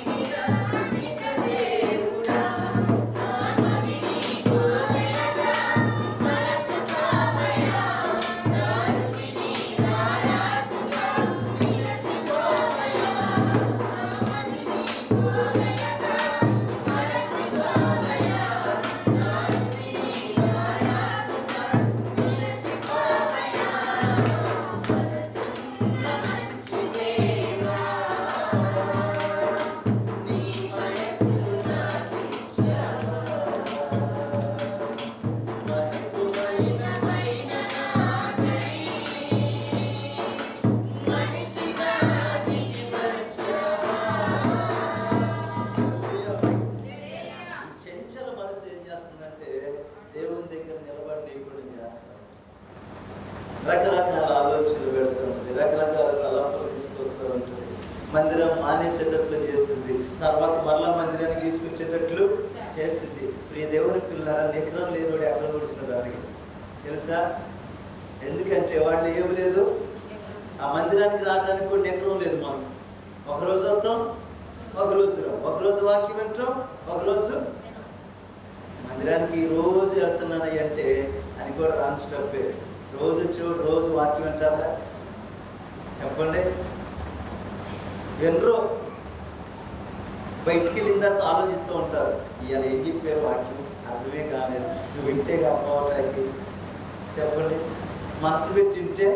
తర్వాత మరలా మందిరానికి తీసుకొచ్చేటట్లు చేస్తుంది. ప్రియ దేవుని పిల్లలారా, నిగ్రహం లేనివాడు ఎక్కడ కూర్చున్న దానికి తెలుసా? ఎందుకంటే వాళ్ళు ఏమి లేదు, ఆ మందిరానికి రావడానికి కూడా నిగ్రహం లేదు. మనకు ఒకరోజు వస్తాం, ఒకరోజు వాక్యం వింటాం, ఒకరోజు మందిరానికి రోజు వెళ్తున్నానయ్య అంటే అది కూడా రాంగ్ స్టెప్పే. రోజు చూడు, రోజు వాక్యం వింటారా చెప్పండి? వినరు. బయటికి వెళ్ళిన తర్వాత ఆలోచిస్తూ ఉంటారు, ఇవాళ ఏం చెప్పారు వాక్యం అర్థమే కాలేదు, నువ్వు వింటే కాకపోవటానికి చెప్పండి. మనసు పెట్టి వింటే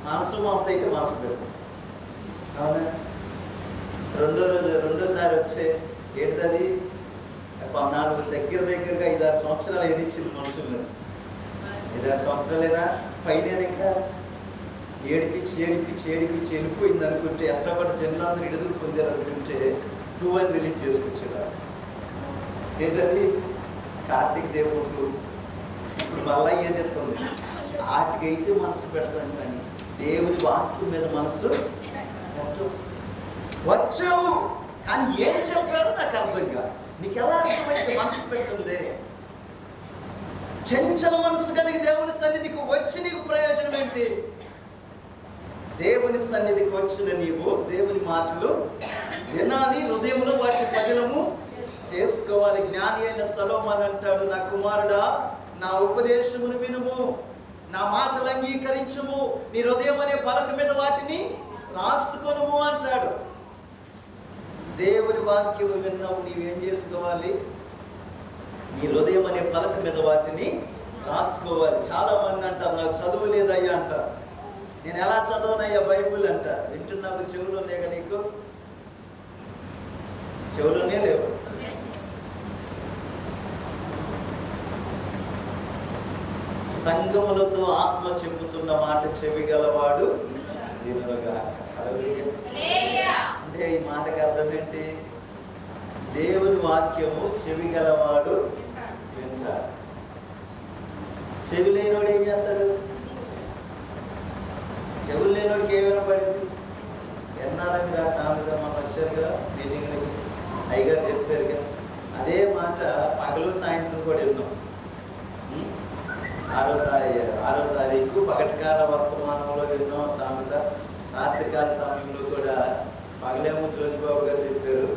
మనసు మమత అయితే మనసు పెట్టు. అవునా? రెండోసారి వచ్చే ఏంటది, 14 దగ్గరగా 5-6 సంవత్సరాలు ఏది ఇచ్చింది మనుషుల్లో? 5-6 సంవత్సరాలైనా పైన ఇంకా ఏడిపించి వెళ్ళిపోయింది అనుకుంటే, ఎట్టబడి జనులందరూ ఎదురు పొందారు అనుకుంటే 2 అని రిలీజ్ చేసుకొచ్చారు. ఏంటది? కార్తీక దేవుడు. ఇప్పుడు మళ్ళా ఏం చెప్తుంది? వాటికైతే మనసు పెట్టడం, కానీ దేవుని వాక్యం మీద మనసు వచ్చావు కానీ ఏం చెప్పారు నాకు అర్థం కాదు. నీకు ఎలా అర్థమైతే మనసు పెట్టండి? చంచల మనసు కలిగి దేవుని సన్నిధికి వచ్చి నీకు ప్రయోజనం ఏంటి? దేవుని సన్నిధికి వచ్చిన నీవు దేవుని మాటలు వినాలి, హృదయంలో వాటి పదిలము చేసుకోవాలి. జ్ఞాని అయిన సొలొమోను అంటాడు, నా కుమారుడా, నా ఉపదేశమును వినుము, నా మాటలు అంగీకరించుము, నీ హృదయం అనే పలక మీద వాటిని రాసుకొనుము అంటాడు. దేవుని వాక్యం విన్నావు, నీవేం చేసుకోవాలి? నీ హృదయం అనే పలక మీద వాటిని రాసుకోవాలి. చాలా మంది అంటారు, నాకు చదువు లేదయ్యా అంటారు. నేను ఎలా చదవనయ్యా బైబుల్ అంటారు. వింటున్నావు, చెవులు ఉన్నాయిగా నీకు? చెవులునే లేవు. సంగములతో ఆత్మ చెబుతున్న మాట చెవిగలవాడు వినుగాక. అంటే ఈ మాటకి అర్థం ఏంటి? దేవుని వాక్యము చెవిగలవాడు వింటాడు. చెవి లేనివాడు ఏం చేస్తాడు? చెవులు లేనివాడికి ఏమైనా పడింది? ఎన్నారంగా సామెత మనం వచ్చారుగా మీటింగ్లకి, అయ్యగారు చెప్పారుగా. అదే మాట పగలు సాయంత్రం కూడా విన్నాం. 6వ తారీఖు పగటికాల వర్తమానంలో విన్నాం సామెత. రాత్రికాల సమయంలో కూడా పగలేమో జ్యోతిబాబు గారు చెప్పారు,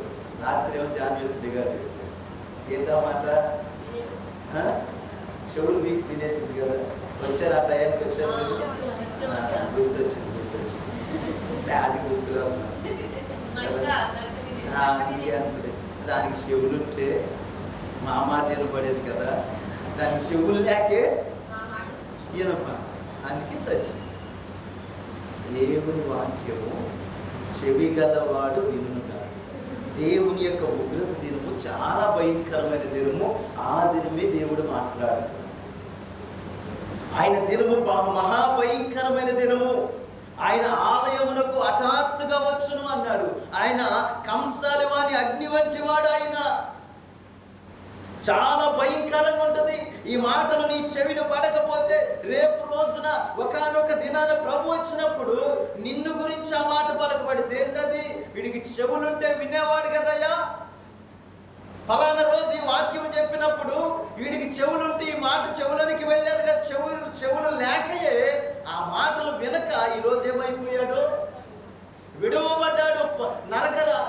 రాత్రి ఏమో జాన్వేశ్వరి గారు చెప్పారు. ఏంటా మాట? చెవులు మీకు తినేసింది కదా. వచ్చారు ఆ టయానికి వచ్చారు, గుర్తొచ్చింది అది గుర్తురా అంటుంది. దానికి చెవులుంటే మా మాట వినపడేది కదా, దానికి చెవులు లేకే ఈయనప్ప, అందుకే సత్యం. దేవుని వాక్యము చెవి గలవాడు వినుగా. దేవుని యొక్క ఉగ్రత దినము చాలా భయంకరమైన దినము. ఆ దినమే దేవుడు మాట్లాడుతాడు. ఆయన దినము మహాభయంకరమైన దినము. ఆయన ఆలయమునకు హఠాత్తుగా వచ్చును అన్నాడు. ఆయన కంసాలి వాని అగ్ని వంటి వాడు. ఆయన చాలా భయంకరంగా ఉంటుంది. ఈ మాటలు నీ చెవిని పడకపోతే రేపు రోజున ఒకానొక దినాన ప్రభు వచ్చినప్పుడు నిన్ను గురించి ఆ మాట పలకబడితే ఏంటది? వీడికి చెవులుంటే వినేవాడు కదయ్యా, ఫలానా రోజు ఈ వాక్యం చెప్పినప్పుడు వీడికి చెవులుంటే ఈ మాట చెవులోనికి వెళ్ళేది కదా. చెవులు లేకయే ఆ మాటలు వినక ఈరోజు ఏమైపోయాడు? విడువబడ్డాడు,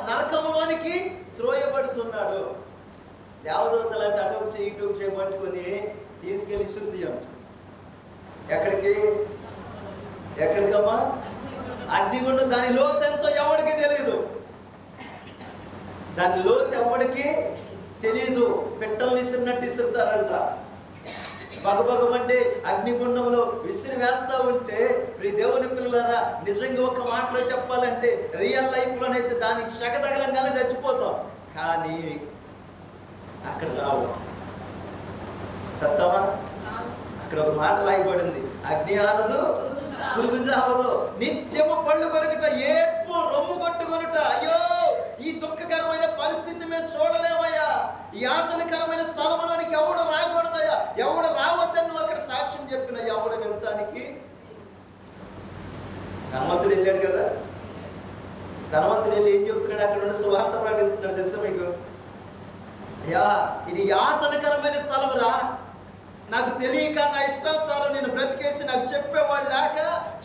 నరకంలోనికి త్రోయబడుతున్నాడు. దేవదూతలు అంటే అటోకు చేయి ఇటుకు చేయబట్టుకొని తీసుకెళ్ళి ఇసురుతీయం. ఎక్కడికమ్మా? అగ్నిగుండం. దాని లోతు ఎంతో ఎవడికి తెలియదు. దాని లోతు ఎవడికి తెలియదు. పిట్టలు ఇసిరినట్టు ఇసురుతారంట. బగబగమంటే అగ్నిగుండంలో విసిరి వేస్తూ ఉంటే, ప్రియ దేవుని పిల్లలారా, నిజంగా ఒక మాటలో చెప్పాలంటే రియల్ లైఫ్లోనైతే దానికి శక తగలంగానే చచ్చిపోతాం. కానీ అక్కడ చావు చత్తావా? అక్కడ ఒక మాట రాయబడింది, అగ్ని ఆనదు, పురుగు చావదు, నిత్యము పళ్ళు కొరకట, ఏడ్పు రొమ్ము కొట్టుకొనుట. అయ్యో, ఈ దుఃఖకరమైన పరిస్థితి మేము చూడలేమయ్యా. ఈ యాతనకరమైన స్థలంలోనికి ఎవడు రాకూడదయ్యా, ఎవడు రావద్దని నువ్వు అక్కడ సాక్ష్యం చెప్పిన ఎవడు వినటానికి? హనుమంతుడు వెళ్ళాడు కదా. ధనవంతుడు వెళ్ళి ఏం చెప్తున్నాడు? అక్కడ నుండి సువార్త ప్రకటిస్తున్నాడు. తెలుసా మీకు? అయ్యా, ఇది యాతనకరమైన స్థలం రా, నాకు తెలియక నా ఇష్టానుసారం నేను బ్రతికేసి, నాకు చెప్పేవాళ్ళు లేక,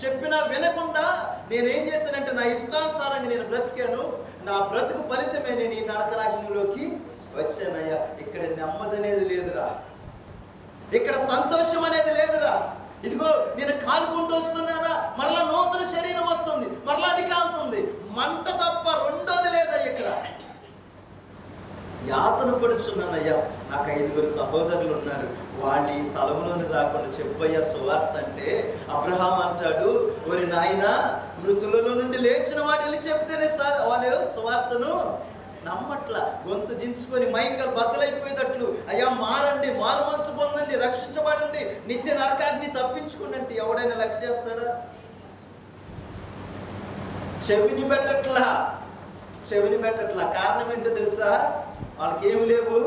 చెప్పినా వినకుండా నేనేం చేశానంటే నా ఇష్టానుసారంగా నేను బ్రతికాను. నా బ్రతుకు ఫలితమే నేను ఈ నరకరాజ్యంలోకి వచ్చానయ్యా. ఇక్కడ నెమ్మది అనేది లేదురా, ఇక్కడ సంతోషం అనేది లేదురా. ఇదిగో నేను కాలుకుంటూ వస్తున్నానా, మరలా నూతన శరీరం వస్తుంది, మరలా అది కాలుతుంది, మంట తప్ప రెండోది లేదా. ఇక్కడ యాతన పడుచున్నానయ్యా. నాకు 5 సహోదరులు ఉన్నారు, వాళ్ళు ఈ స్థలంలోని రాకుండా చెప్పయ్యా సువార్త అంటే. అబ్రహాం అంటాడు, ఒరి నాయన, మృతులలో నుండి లేచిన వాటిని చెప్తేనే వాళ్ళు సువార్తను నమ్మట్ల. గొంతు దించుకొని మైకలు బద్దలైపోయేటట్లు, అయ్యా మారండి, మారు మనసు పొందండి, రక్షించబడండి, నిత్య నరకాగ్ని తప్పించుకోండి అంటే ఎవడైనా లెక్క చేస్తాడా? చెవిని పెట్టట్లా. కారణం ఏంటో తెలుసా? వాళ్ళకేమి లేవు,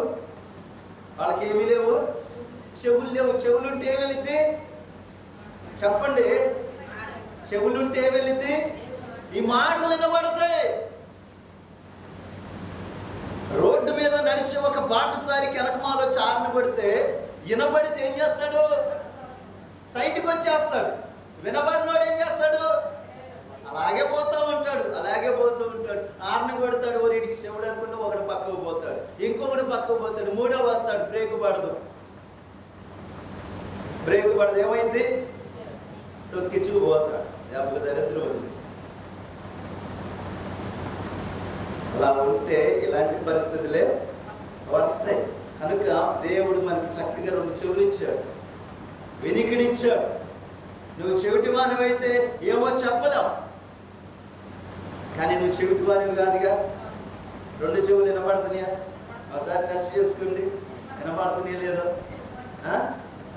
చెవులు లేవు. చెవులుంటే ఏం వెళ్ళిద్ది చెప్పండి? చెవులుంటే ఏం వెళ్ళిద్ది? ఈ మాటలు వినబడతాయి. రోడ్డు మీద నడిచే ఒక బాటసారికి వెనకమాలో చారణ పడితే, వినబడితే ఏం చేస్తాడు? సైట్కి వచ్చేస్తాడు. వినబడినోడు ఏం చేస్తాడు? అలాగే పోతూ ఉంటాడు. ఆర్ని కొడతాడు, వీడికి చెవుడు అనుకుంటే ఒకడు పక్కకు పోతాడు, ఇంకొకటి పక్కకు పోతాడు, మూడో వస్తాడు, బ్రేక్ పడదు. ఏమైంది? తొక్కించుకుపోతాడు. దెబ్బకు దరిద్రం ఉంది. అలా ఉంటే ఇలాంటి పరిస్థితులే వస్తాయి. కనుక దేవుడు మనకి చక్కగా 2 చెవులు ఇచ్చాడు, వినికిడిచ్చాడు. నువ్వు చెవిటివానివైతే ఏమో చెప్పలేం, కానీ నువ్వు చెవిటివానివి కాదుగా. 2 చెవులు వినపడుతున్నాయా? ఒకసారి టెస్ట్ చేసుకోండి, వినపడుతున్నాయా లేదో?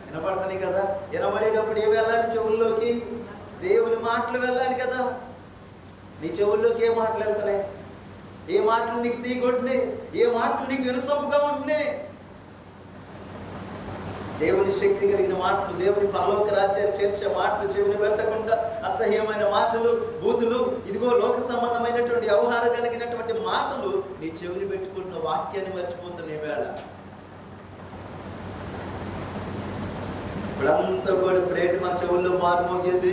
వినపడుతున్నాయి కదా. వినబడేటప్పుడు ఏం వెళ్ళాలి? చెవుల్లోకి దేవుని మాటలు వెళ్ళాలి కదా. నీ చెవుల్లోకి ఏ మాటలు వెళ్తున్నాయి? ఏ మాటలు నీకు తీయగొట్టినాయి? ఏ మాటలు నీకు వినసొంపుగా ఉంటున్నాయి? దేవుని శక్తి కలిగిన మాటలు, దేవుని పరలోక రాజ్యాన్ని చేర్చే మాటలు చెవిని పెట్టకుండా, అసహ్యమైన మాటలు, బూతులు, ఇదిగో లోక సంబంధమైనటువంటి వ్యవహారం కలిగినటువంటి మాటలు నీ చెవిని పెట్టుకుంటున్న వాక్యాన్ని మర్చిపోతున్న వేళ. ఇప్పుడంతా కూడా ఇప్పుడేంటి మన చెవుల్లో మారుమోగేది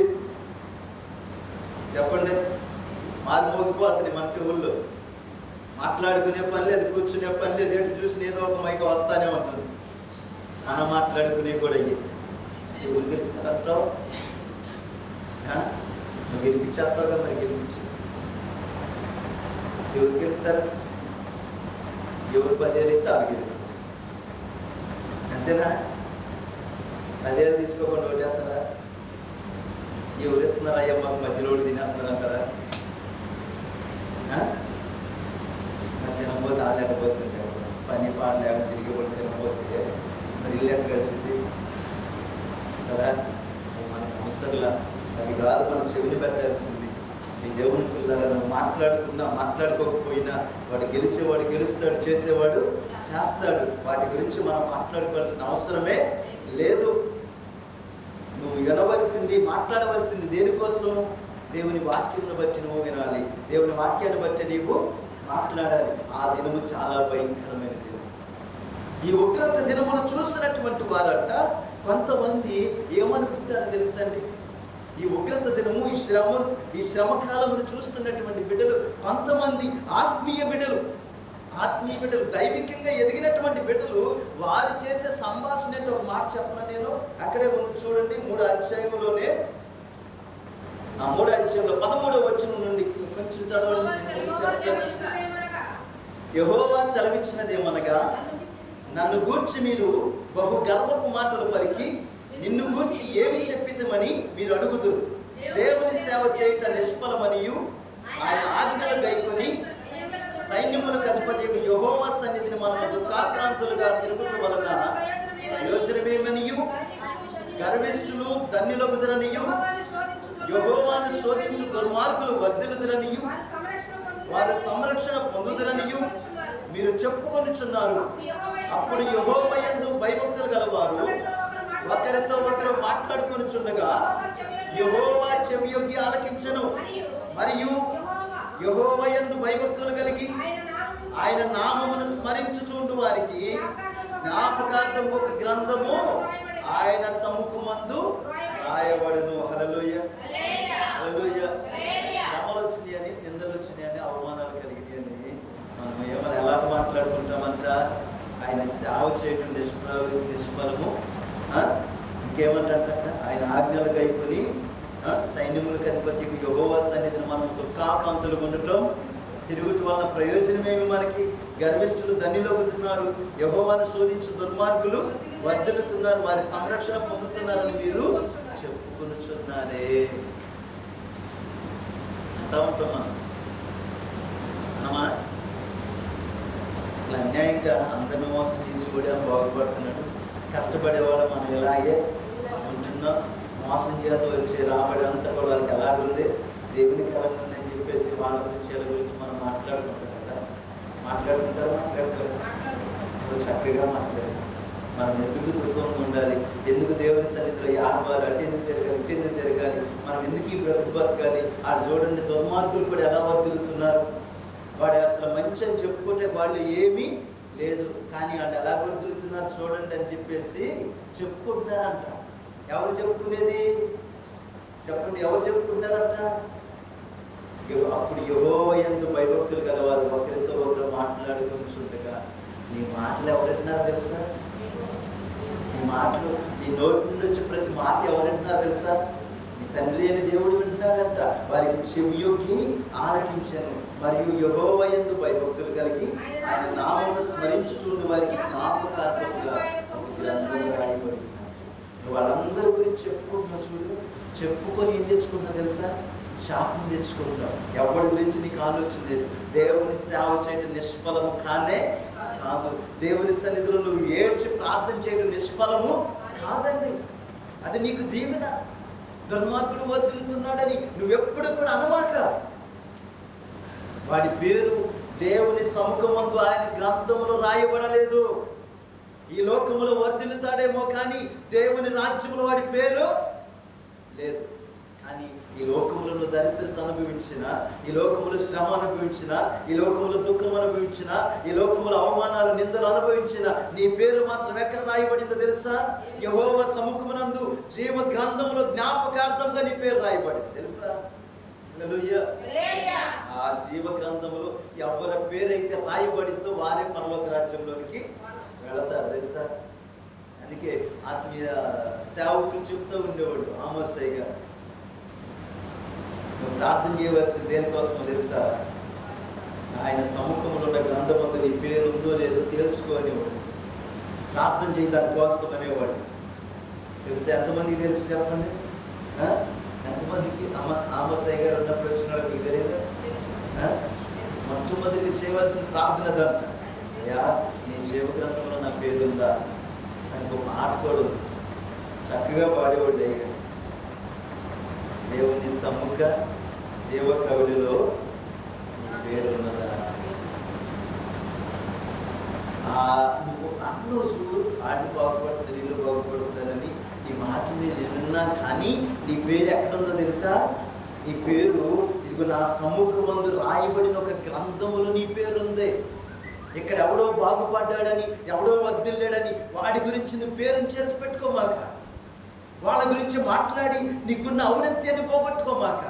చెప్పండి? మారుమోగిపోతుంది మన చెవుల్లో. మాట్లాడుకునే పని లేదు, కూర్చునే పని లేదు, ఎటు చూసి ఏదో ఒక మైక వస్తానే ఉంటుంది. మనం మాట్లాడుకునే కూడా ఎవరు గెలుపుతారంటావు? నువ్వు గెలిపించేస్తావుగా, మరి గెలిపించి ఎవరు గెలుపుతారు? ఎవరు 10 ఏళ్ళు ఇస్తే ఆరు గెలుపు, అంతేనా? 10 ఏళ్ళు తీసుకోకుండా ఓటేస్తారా? ఎవరు ఎత్తున్నారా? అయ్యా మాకు మధ్యలో తినేస్తున్నారు అంటారా? తినకపోతే ఆలేకపోతే చెప్పడం, పని పాలు లేక తిరిగి కూడా తినకపోతే మరి ఇల్లు ఎక్కడ కలిసింది కదా. మనకు అవసరంలా అది కాదు, మనం చెవిని పెట్టాల్సింది. ఈ దేవుని పిల్లలను మాట్లాడుకోకపోయినా వాడు గెలిచేవాడు గెలుస్తాడు, చేసేవాడు చేస్తాడు. వాటి గురించి మనం మాట్లాడుకోవాల్సిన అవసరమే లేదు. నువ్వు వినవలసింది, మాట్లాడవలసింది దేనికోసం? దేవుని వాక్యంను బట్టి నువ్వు వినాలి, దేవుని వాక్యాన్ని బట్టి నీవు మాట్లాడాలి. ఆ దినము చాలా భయంకరమైన దినం. ఈ ఉగ్రత దినమును చూసినటువంటి వారంట కొంతమంది ఏమనుకుంటారో తెలుసండి? ఈ ఉగ్రత దినము, ఈ శ్రమకాలమును చూస్తున్నటువంటి బిడ్డలు కొంతమంది ఆత్మీయ బిడ్డలు, దైవికంగా ఎదిగినటువంటి బిడ్డలు, వారు చేసే సంభాషణ అంటే ఒక మాట చెప్పను నేను. అక్కడే ముందు చూడండి, 3వ అధ్యాయంలోనే, 3వ అధ్యాయంలో 13వ వచనం నుండి కొంచెం చదవండి. యెహోవా సెలవిచ్చినదేమనగా, నన్ను గూర్చి మీరు బహు గర్వపు మాటలు పలికి నిన్ను గూర్చి ఏమి చెప్పితమని మీరు అడుగుదురు. దేవుని సేవ చేయట నిష్ఫలమనియు ఆయన ఆజ్ఞలు గైకొని సైన్యములకు అధిపతి యెహోవా సన్నిధిని మనం దుఃఖాక్రాంతులుగా తిరుగుట వలన ప్రయోజనమేమనియు, గర్విష్ఠులు ధన్యులగుదరనియు, యెహోవాను శోధించు దుర్మార్గులు వర్ధిల్లుదురనియు, వారి సంరక్షణ పొందుదురనియు మీరు చెప్పుకొనుచున్నారు. అప్పుడు యెహోవా యందు భయభక్తులు గలవారు ఒకరితో ఒకరు మాట్లాడుకొనుచుండగా యెహోవా చెవియొగ్గి ఆలకించెను, మరియు యెహోవా యందు భయభక్తులు కలిగి ఆయన నామమును స్మరించుచుండు వారికి జ్ఞాపకార్థం ఒక గ్రంథము ఆయన సముఖమందు రాయబడును. హల్లెలూయా, హల్లెలూయా. శ్రమలు వచ్చినాయని, నిందలు వచ్చినాయని, అవమానాలు కలిగినాయని మనం ఏమైనా ఎలా మాట్లాడుకుంటామంట? ఆయన సేవ చేయటం నిష్ఫలము. ఇంకేమంటారంట? ఆయన ఆజ్ఞలు కైకొని సైన్యములకు అధిపతి యెహోవా సన్నిధిని మనం దుఃఖాకాంతులు ఉండటం, తిరుగుట వలన ప్రయోజనమేమి మనకి? గర్విష్ఠులు ధన్యులవుతున్నారు, యెహోవాను శోధించు దుర్మార్గులు వర్ధిల్లుతున్నారు, వారి సంరక్షణ పొందుతున్నారని మీరు చెప్పుకొనుచున్నారే అంటా ఉంటాం మనమా. అసలు అన్యాయంగా అందరిని మోసం చేసి కూడా బాగుపడుతున్నాడు. కష్టపడేవాళ్ళు మనం ఇలాగే ఉంటున్నాం. మోసం చేత వచ్చే రాబడి అంతా కూడా వాళ్ళకి ఎలాగుంది, దేవునికి ఎలాగుందని చెప్పేసి వాళ్ళ గురించి వీళ్ళ గురించి మనం మాట్లాడుకుంటాం కదా. మాట్లాడుకుంటారు చక్కగా మాట్లాడారు. మనం ఎందుకు దుఃఖంగా ఉండాలి? ఎందుకు దేవుని సన్నిధిలో ఆడవాలి? అటు ఎందుకు తిరగాలి, ఇటు ఎందుకు తిరగాలి? మనం ఎందుకు ఈ బతకాలి? ఆడు చూడండి, దుర్మార్గులు కూడా ఎలా వర్తిల్లుతున్నారు. వాడు అసలు మంచి అని చెప్పుకుంటే వాళ్ళు ఏమీ లేదు, కానీ వాళ్ళు ఎలా వర్తిల్లుతున్నారు చూడండి అని చెప్పేసి చెప్పుకుంటున్నారంట. ఎవరు చెప్పుకునేది చెప్పండి? ఎవరు చెప్పుకుంటారంట? అప్పుడు యెహోవా యందు భయభక్తులు గలవారు ఒకరితో ఒకరు మాట్లాడుకుంటుండగా, నీ మాటలు ఎవరంటున్నారు తెలుసా? నీ మాటలు, నీ నోటి నుండి వచ్చే ప్రతి మాట ఎవరంటున్నారు తెలుసా? నీ తండ్రి అయిన దేవుడు వింటున్నాడంట. వారికి చెవియొగ్గి ఆలకించాను. మరియు యెహోవా యందు భయభక్తులు కలిగి ఆయన నామమును స్మరించుచుండు వారికి జ్ఞాపకార్థముగా రాయబడి. వాళ్ళందరి గురించి చెప్పుకుంటున్నా చూడు. చెప్పుకొని ఏం తెచ్చుకుంటున్నా తెలుసా? శాపం తెచ్చుకుంటాం. ఎవరి గురించి నీకు ఆలోచన లేదు. దేవుని సేవ చేయడం నిష్ఫలము కానే కాదు. దేవుని సన్నిధిలో నువ్వు ఏడ్చి ప్రార్థన చేయడం నిష్ఫలము కాదండి. అది నీకు దీవెన. దుర్మార్గుడు వర్తిల్లుతున్నాడని నువ్వెప్పుడు కూడా అనమాక. వాడి పేరు దేవుని సముఖమందు ఆయన గ్రంథములో రాయబడలేదు. ఈ లోకములో వర్ధిల్లుతాడేమో కానీ దేవుని రాజ్యంలో వాడి పేరు లేదు. కానీ ఈ లోకములో నువ్వు దరిద్రత అనుభవించిన, ఈ లోకములో శ్రమ అనుభవించిన, ఈ లోకములో దుఃఖం అనుభవించిన, ఈ లోకములో అవమానాలు నిందలు అనుభవించిన, నీ పేరు మాత్రం ఎక్కడ రాయబడిందో తెలుసా? యెహోవా సముఖమునందు జీవ గ్రంథములో జ్ఞాపకార్థంగా నీ పేరు రాయబడింది తెలుసా? హల్లెలూయా. ఆ జీవ గ్రంథములో ఎవరి పేరైతే రాయబడిందో వారే పరలోక రాజ్యంలోనికి వెళతారు తెలుసా? అందుకే ఆత్మీయ సేవకులు చెప్తూ ఉండేవాడు ఆమోసయ్య గారు, నువ్వు ప్రార్థన చేయవలసింది దేనికోసమో తెలుసా? ఆయన సముఖంలో ఉన్న గ్రంథమందు నీ పేరు ఉందో లేదో తేల్చుకోనేవాడు. ప్రార్థన చేయి దానికోసం అనేవాడు. తెలుసా? ఎంతమందికి తెలుసు చెప్పండి? ఎంతమందికి? ఆమోసయ్య గారు ఉన్నప్పుడు వచ్చిన వాళ్ళకి మీకు తెలియదా? మొట్టమొదటికి చేయవలసిన ప్రార్థన దంట, అయ్యా నీ జీవ గ్రంథంలో నా పేరు ఉందా అని ఒక మాట కూడా చక్కగా పాడేవాడు. అయ్యా దేవుని సముఖ జీవ కవులిలో నీ పేరు ఉన్నదా? నువ్వు అన్నో చూడు, ఆడి బాగుపడుతుంది, ఇల్లు బాగుపడుతుందని ఈ మాటని నిన్నా కానీ నీ పేరు ఎక్కడుందో తెలుసా? నీ పేరు ఇదిగో నా సముఖమందు రాయబడిన ఒక గ్రంథములో నీ పేరు ఉంది. ఇక్కడ ఎవడో బాగుపడ్డాడని, ఎవడో వర్ధిల్లాడని వాడి గురించి నువ్వు పేరుని చేర్చి పెట్టుకోమాక. వాళ్ళ గురించి మాట్లాడి నీకున్న ఔన్నత్యాన్ని పోగొట్టుకోమాక.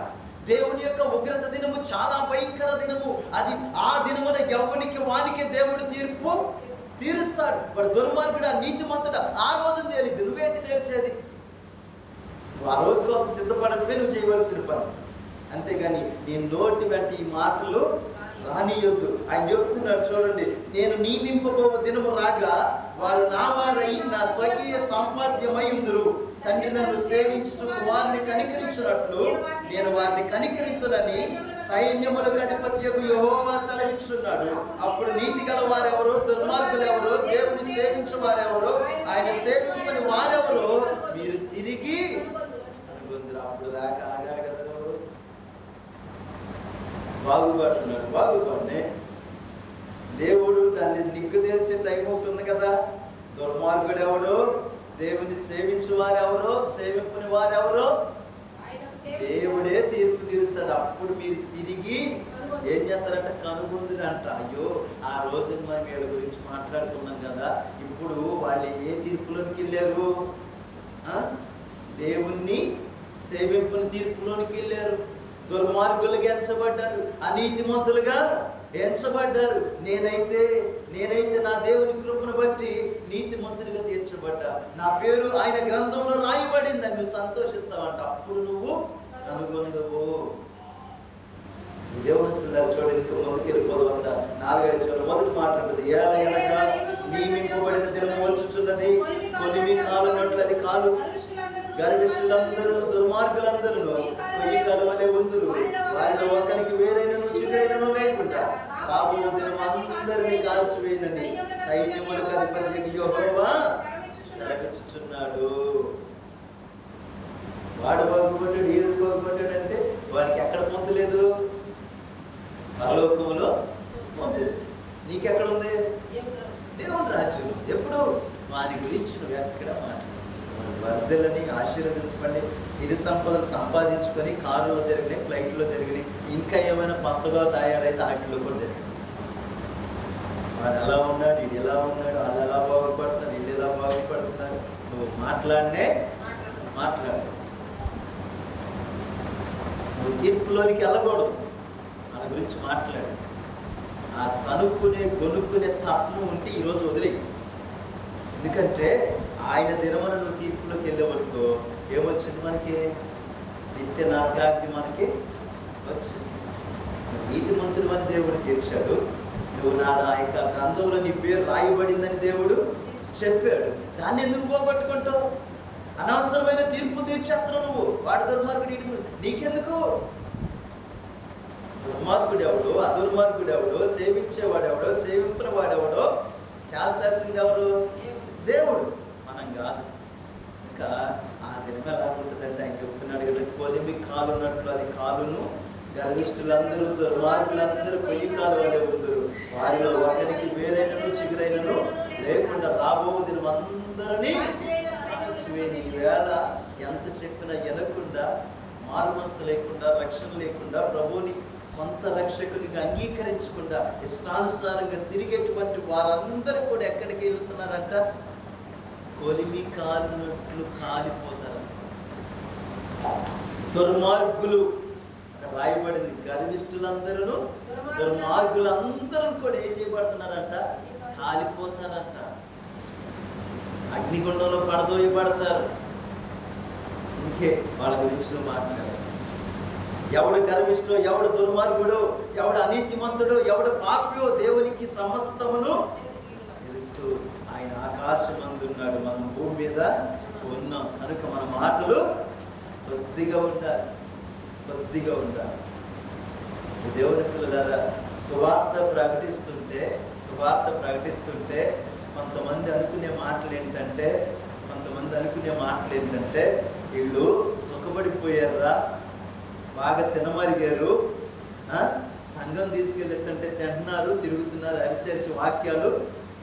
దేవుని యొక్క ఉగ్రత దినము చాలా భయంకర దినము. అది ఆ దినమున ఎవరికి వానికే దేవుడు తీర్పు తీరుస్తాడు. వాడు దుర్మార్గుడు, నీతిమంతుడు ఆ రోజు తేలిద్ది. నువ్వేంటి తేల్చేది? నువ్వు ఆ రోజు కోసం సిద్ధపడటమే నువ్వు చేయవలసిన పని. అంతేగాని నీ నోటి వెంట ఈ మాటలు రానియొద్దు. ఆయన చెప్తున్నాడు చూడండి, నేను నియమింపబో దినము రాగా వారు నా వారై నా స్వకీయ సంపాద్యమై ఉందురు. తండ్రి నన్ను సేవించుటకు వారిని కనికరించినట్లు నేను వారిని కనికరించునని సైన్యములకు అధిపతియగు యెహోవా సెలవిచ్చున్నాడు. అప్పుడు నీతి గల వారెవరో, దుర్మార్గులు ఎవరో, దేవుని సేవించు వారెవరో, ఆయన సేవింపని వారెవరో మీరు తిరిగి అనుకుందరు. అప్పుడు దాకా ఆగాలి కదా, బాగుపడుతున్నాడు. బాగుపడినే దేవుడు దాన్ని నిగ్గు తేల్చే టైం ఒకటి ఉంది కదా. దుర్మార్గుడు ఎవడో, దేవుని సేవించు వారెవరో, సేవింపని వారెవరో దేవుడే తీర్పు తీరుస్తాడు. అప్పుడు మీరు తిరిగి ఏం చేస్తారంట? కనుగొందురు అంట. అయ్యో, ఆ రోజున మనం వీళ్ళ గురించి మాట్లాడుకున్నాం కదా, ఇప్పుడు వాళ్ళు ఏ తీర్పులోనికి వెళ్ళారు? దేవుణ్ణి సేవింపుని తీర్పులోనికి వెళ్ళారు. దుర్మార్గులుగా ఎంచబడ్డారు, అనీతిమంతులుగా ఎంచబడ్డారు. నేనైతే నా దేవుని కృపను బట్టి నీతిమంతుడిగా తీర్చబడ్డా, నా పేరు ఆయన గ్రంథంలో రాయబడిందని నువ్వు సంతోషిస్తావంట. అప్పుడు నువ్వు కనుగొందువు. దేవుడు పిల్లలు చూడండి, ముందుకు వెళ్ళిపోదామంట. 4-5 చోట్ల మొదటి మాట్లాడుతుంది. ఏలయనగా నియమింపబడిన దినము వచ్చుచున్నది, కొలిమి కాలునట్లు అది కాలు. గర్విష్ఠులందరూ దుర్మార్గులందరూ పొయ్యి కలవలే ఉందురు, వారిలో ఒకరికి వేరైనను చిగురైనను లేకుండా రాబోయే దినం అందరినీ కాల్చివేయనని సైన్యములకు అధిపతి యెహోవా సెలవిచ్చుచున్నాడు. వాడు బాగుపడ్డాడు, ఈడు బాగుపడ్డాడు అంటే వాడికి ఎక్కడ పొందు లేదు? పరలోకములో పొందు. నీకెక్కడ ఉంది? దేవుని రాజ్యం. ఎప్పుడు? వాని గురించి నువ్వు ఎక్కడ వర్ధలని ఆశీర్వదించుకొని సిరి సంపదలు సంపాదించుకొని కారులో తిరిగినాయి, ఫ్లైట్లో తిరిగినాయి, ఇంకా ఏమైనా కొత్తగా తయారైతే వాటిలో కూడా తిరిగినాయి. వాడు ఎలా ఉన్నాడు, ఇది ఎలా ఉన్నాడు, వాళ్ళు ఎలా బాగుపడుతున్నారు, వీళ్ళు ఎలా బాగుపడుతున్నారు. నువ్వు మాట్లాడు. నువ్వు తీర్పులోనికి వెళ్ళకూడదు, మన గురించి మాట్లాడు. ఆ సనుక్కునే గొనుక్కునే తత్వం ఉంటే ఈరోజు వదిలేయి. ఎందుకంటే ఆయన దినమున నువ్వు తీర్పులోకి వెళ్ళేవరకు ఏమొచ్చింది? మనకి నిత్య నరకాగ్ని మనకి వచ్చింది. నీతిమంతుడు అని దేవుడు తీర్చాడు. నువ్వు నా యొక్క గ్రంథంలో నీ పేరు రాయబడిందని దేవుడు చెప్పాడు. దాన్ని ఎందుకు పోగొట్టుకుంటావు? అనవసరమైన తీర్పు తీర్చేస్తావు నువ్వు. వాడు దుర్మార్గుడు, నీకెందుకు? దుర్మార్గుడు ఎవడు, అదుర్మార్గుడు ఎవడో, సేవించేవాడెవడో, సేవించిన వాడెవడో తేల్చాల్సింది ఎవరు? దేవుడు, మనం కాదు. ఇంకా ఆ దినం ఎలా ఉంటుందంటే ఆయన చెప్తున్నాడు కదా, కొలిమి కాలున్నట్లు అది కాలును, గర్విష్ఠులందరూ దుర్మార్గులందరూ పొయ్యి కాలు వలె ఉందరు, వారిలో ఒకరికి వేరైనను చిగురైనను లేకుండా రాబో దినం అందరినీ కాల్చివేయని. ఈవేళ ఎంత చెప్పినా వినకుండా, మారు మనసు లేకుండా, రక్షణ లేకుండా, ప్రభువుని సొంత రక్షకునిగా అంగీకరించకుండా ఇష్టానుసారంగా తిరిగేటువంటి వారందరూ కూడా ఎక్కడికి వెళ్తున్నారంట? కొలిమి కాలినట్లు కాలిపోతారు. దుర్మార్గులు రాయబడింది. గర్విష్ఠులందరూ దుర్మార్గులందరూ కూడా ఏం చేయబడుతున్నారంట? కాలిపోతారంట. అగ్నిగుండంలో పడదోయబడతారు. ఇంకే వాళ్ళ గురించి నువ్వు మాట్లాడాలి. ఎవడు గర్విష్ఠో, ఎవడు దుర్మార్గుడో, ఎవడు అనీతిమంతుడో, ఎవడు పాపియో దేవునికి సమస్తమును తెలుసు. ఆయన ఆకాశమందున్నాడు, మనం భూమి మీద ఉన్నాం కనుక మన మాటలు కొద్దిగా ఉండాలి. దేవుని పిల్లలారా, సువార్త ప్రకటిస్తుంటే కొంతమంది అనుకునే మాటలు ఏంటంటే వీళ్ళు సుఖపడిపోయారా, బాగా తినమరిగారు, సంఘం తీసుకెళ్ళితే తింటున్నారు, తిరుగుతున్నారు, అరిసి వాక్యాలు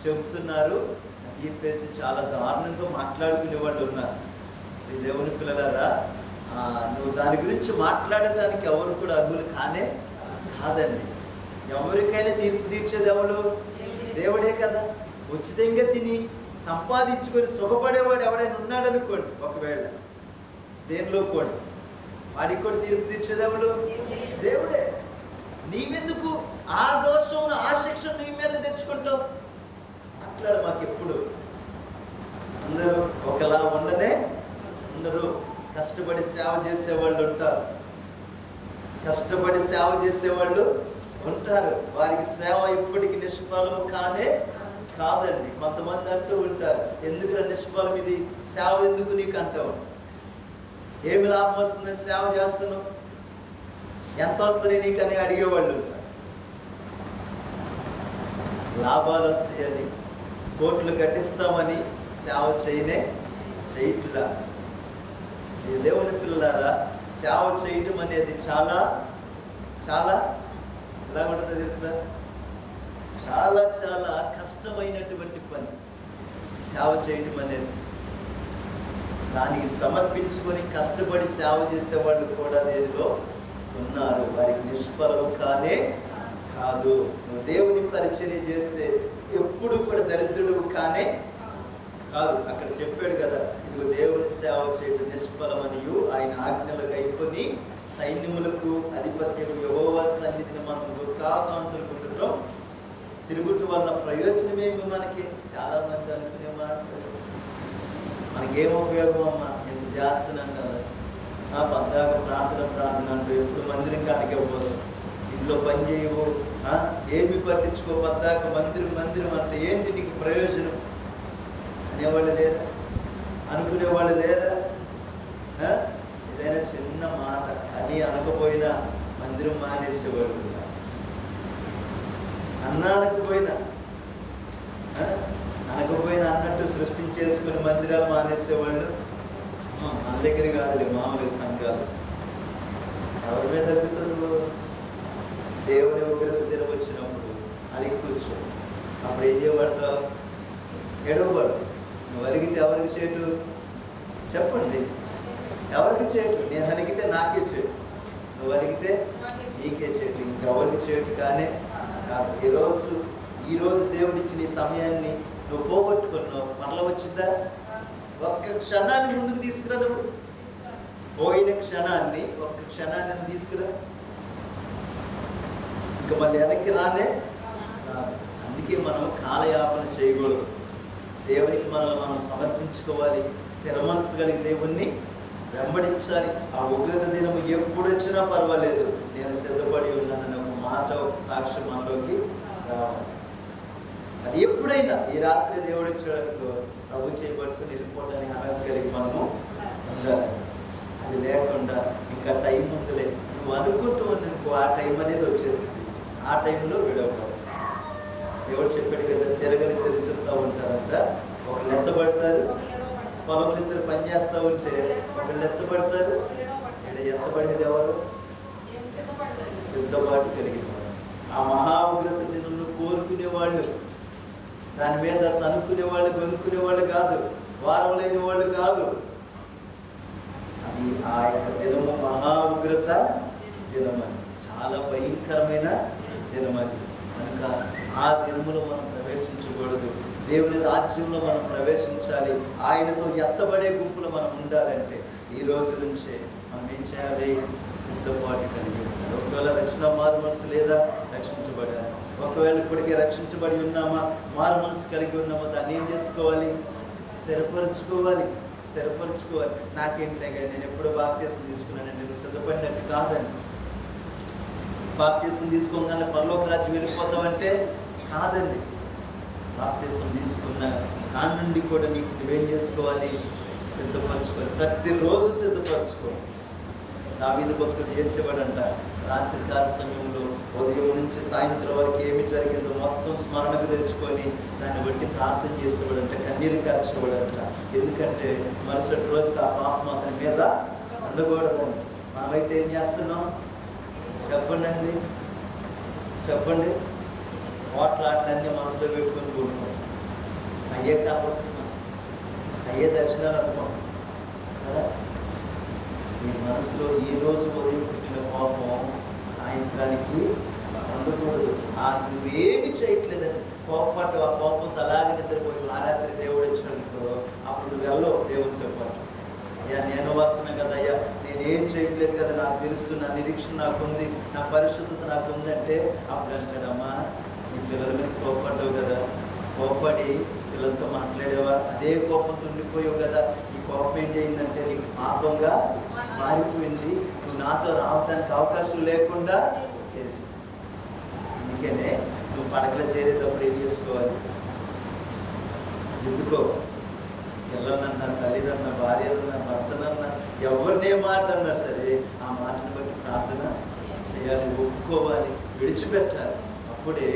చెబుతున్నారు అని చెప్పేసి చాలా దారుణంగా మాట్లాడుకునే వాళ్ళు ఉన్నారు. ఈ దేవుని పిల్లలారా, నువ్వు దాని గురించి మాట్లాడటానికి ఎవరు కూడా అర్హులు కాదండి. ఎవరికైనా తీర్పు తీర్చేది ఎవడు? దేవుడే కదా. ఉచితంగా తిని సంపాదించుకొని సుఖపడేవాడు ఎవడైనా ఉన్నాడనుకోండి, ఒకవేళ దేనిలో కూడా, వాడికి కూడా తీర్పు తీర్చేది ఎవడు? దేవుడే. నీవెందుకు ఆ దోషం, ఆ శిక్ష నీ మీద తెచ్చుకుంటావు? మాట్లాడు. మాకు ఎప్పుడు అందరూ ఒకలా ఉండనే, అందరూ కష్టపడి సేవ చేసేవాళ్ళు ఉంటారు. వారికి సేవ ఇప్పటికి నిష్ఫలం కాదండి. కొంతమంది అంటూ ఉంటారు, ఎందుకు నిష్ఫలం, ఇది సేవ ఎందుకు నీకు అంటావు? ఏమి లాభం వస్తుందని సేవ చేస్తున్నావు, ఎంత వస్తుంది నీకని అడిగేవాళ్ళు ఉంటారు. లాభాలు వస్తాయని, కోట్లు కట్టిస్తామని సేవ చేయట్లా. ఈ దేవుని పిల్లలారా, సేవ చేయటం అనేది చాలా ఎలా ఉంటుందో తెలుసా? చాలా కష్టమైనటువంటి పని సేవ చేయటం అనేది. దానికి సమర్పించుకొని కష్టపడి సేవ చేసేవాళ్ళు కూడా దేనిలో ఉన్నారు. వారికి నిష్ఫలము కానే కాదు. నువ్వు దేవుని పరిచర్య చేస్తే ఎప్పుడు కూడా దరిద్రుడు కానే కాదు. అక్కడ చెప్పాడు కదా, ఇదిగో దేవుని సేవ చేయడం నిష్ఫలమనియు ఆయన ఆజ్ఞలు గైకొని సైన్యములకు అధిపత్యము యెహోవా సన్నిధిని మనం దుఃఖాకాంతులు పొందడం తిరుగుట వల్ల ప్రయోజనమేమి మనకి? చాలా మంది అనుకునే మాట్లాడు, మనకేం ఉపయోగం అమ్మా, ఎంత చేస్తున్నాం కదా, పద్దాక ప్రార్థన అంటూ ఎప్పుడు మందిరం కాడికి పోతాం, ఇంట్లో పని చేయవు, ఏమి పట్టించుకో, పద్దాక మందిరం అంటే ఏంటి నీకు ప్రయోజనం అనేవాళ్ళు లేరా? అనుకునేవాళ్ళు లేరా? ఏదైనా చిన్న మాట అని అనకపోయినా మందిరం మానేసేవాళ్ళు, అనకపోయినా అన్నట్టు సృష్టించేసుకుని మందిరాలు మానేసేవాళ్ళు. మన దగ్గర కాదులే, మామూలు సంఘాలు. ఎవరి మీద తగ్గుతారు? దేవుని ఉగ్రత దినం వచ్చినప్పుడు అలిగి కూర్చో, అప్పుడు ఏం చేయబడతావు? ఎడవబడు. నువ్వు అలిగితే ఎవరికి చేటు? చెప్పండి, ఎవరికి చేటు? నేను అలిగితే నాకే చేటు, నువ్వు అలిగితే నీకే చేటు, ఇంకెవరికి చేటు కానీ కాదు. ఈరోజు దేవుడిచ్చిన ఈ సమయాన్ని నువ్వు పోగొట్టుకున్నావు, మరలా వచ్చిందా? ఒక్క క్షణాన్ని ముందుకు తీసుకురా. నువ్వు పోయిన క్షణాన్ని, ఒక్క క్షణాన్ని నువ్వు తీసుకురా, ఇంకా మళ్ళీ వెనక్కి రానే రాదు. అందుకే మనం కాలయాపన చేయకూడదు. దేవునికి మనం సమర్పించుకోవాలి. స్థిర మనసు కలిగి దేవుణ్ణి వెంబడించాలి. ఆ ఉగ్రత దినము ఎప్పుడు వచ్చినా పర్వాలేదు, నేను సిద్ధపడి ఉన్నానని ఒక మాట, ఒక సాక్ష్యం మనలోకి రావాలి. అది ఎప్పుడైనా ఈ రాత్రి దేవుడు వచ్చాడనుకో, ప్రభు చేయబట్టుకుని వెళ్ళిపోవడానికి అర్హత కలిగి మనము ఉండాలి. అది లేకుండా ఇంకా టైం ఉందిలే నువ్వు అనుకుంటూ ఉన్నందుకు ఆ టైం అనేది వచ్చేసింది, ఆ టైంలో విడవడం. ఎవరు చెప్పాడు కదా, తిరగని తెలుసుతూ ఉంటారంట. ఒకళ్ళు ఎత్తబడతారు, పొలంలో ఇద్దరు పని చేస్తూ ఉంటే ఒకళ్ళు ఎత్తబడతారు. ఇక్కడ ఎత్తబడేది ఎవరు? సిద్ధపాటు కలిగిన వాళ్ళు. ఆ మహా ఉగ్రత దినంలో కోరుకునేవాళ్ళు, దాని మీద సనుక్కునేవాళ్ళు, కొనుక్కునేవాళ్ళు కాదు, వారం లేని వాళ్ళు కాదు. అది ఆ యొక్క దినము మహా ఉగ్రత దినమని, చాలా భయంకరమైన దినమని. కనుక ఆ దినములో మనం ప్రవేశించకూడదు. దేవుని రాజ్యంలో మనం ప్రవేశించాలి. ఆయనతో ఎత్తబడే గుంపులో మనం ఉండాలంటే ఈ రోజు నుంచే మనం ఏం చేయాలి? సిద్ధపాటు కలిగి ఉండాలి. ఒకవేళ రక్షణ మారు మనసు లేదా, రక్షించబడాలి. ఒకవేళ ఇప్పటికే రక్షించబడి ఉన్నామా, మారు మనసు కలిగి ఉన్నామా, దాన్ని ఏం చేసుకోవాలి? స్థిరపరచుకోవాలి. నాకేంటే నేను ఎప్పుడు బాప్తీసం తీసుకున్నానంటే నువ్వు సిద్ధపడినట్టు కాదండి. బాప్తీసం తీసుకోగానే పరలోక రాజ్యం వెళ్ళిపోతామంటే కాదండి. బాప్తీసం తీసుకున్న దాని నుండి కూడా నీకు నువ్వేం చేసుకోవాలి? సిద్ధపరచుకోవాలి. ప్రతిరోజు సిద్ధపరచుకోవాలి. దావీదు భక్తుడు చేసేవాడంట, రాత్రికాల సమయంలో ఉదయం నుంచి సాయంత్రం వరకు ఏమి జరిగిందో మొత్తం స్మరణకు తెచ్చుకొని దాన్ని బట్టి ప్రార్థన చేసేవాడంట, కన్నీరు కార్చేవాడంట. ఎందుకంటే మరుసటి రోజుకి ఆ పాపం అతని మీద ఉండకూడదని. మనమైతే ఏం చేస్తున్నాం? చెప్పండి. ఓట్లాట్లన్నీ మనసులో పెట్టుకొని కూడుకోం. అయ్యే కాబోతున్నాం, అయ్యే దర్శనాలు అనుకోం కదా. నీ మనసులో ఈరోజు ఉదయం పుట్టిన కోపం సాయంత్రానికి ఉండకూడదు. నువ్వేమి చేయట్లేదని కోపపట్టు, ఆ కోపంతో అలాగే నిద్రపోయి ఆ రాత్రి దేవుడు వచ్చిననుకో, అప్పుడు నువ్వు వెళ్ళవు దేవుడితో పాటు. అయ్యా నేను వస్తున్నాను కదా, అయ్యా నేనేం చేయట్లేదు కదా, నాకు తెలుసు, నా నిరీక్షణ నాకుంది, నా పరిశుద్ధత నాకు ఉందంటే అప్పుడు అంటాడమ్మా, నీ పిల్లల మీద కోపడ్డావు కదా, కోపడి పిల్లలతో మాట్లాడేవా, అదే కోపంతో ఉండిపోయావు కదా, ఈ కోపం ఏం చేయిందంటే నీకు పాపంగా మారిపోయింది, నువ్వు నాతో రావడానికి అవకాశం లేకుండా చేసి. అందుకనే నువ్వు పడకలో చేరేటప్పుడు ఏం చేసుకోవాలి? ఎందుకో పిల్లలన్నా, తల్లిదన్నా, భార్యలన్నా, భర్తనన్నా, ఎవరినే మాట అన్నా సరే ఆ మాటను బట్టి ప్రార్థన చేయాలి, ఒప్పుకోవాలి, విడిచిపెట్టాలి. అప్పుడే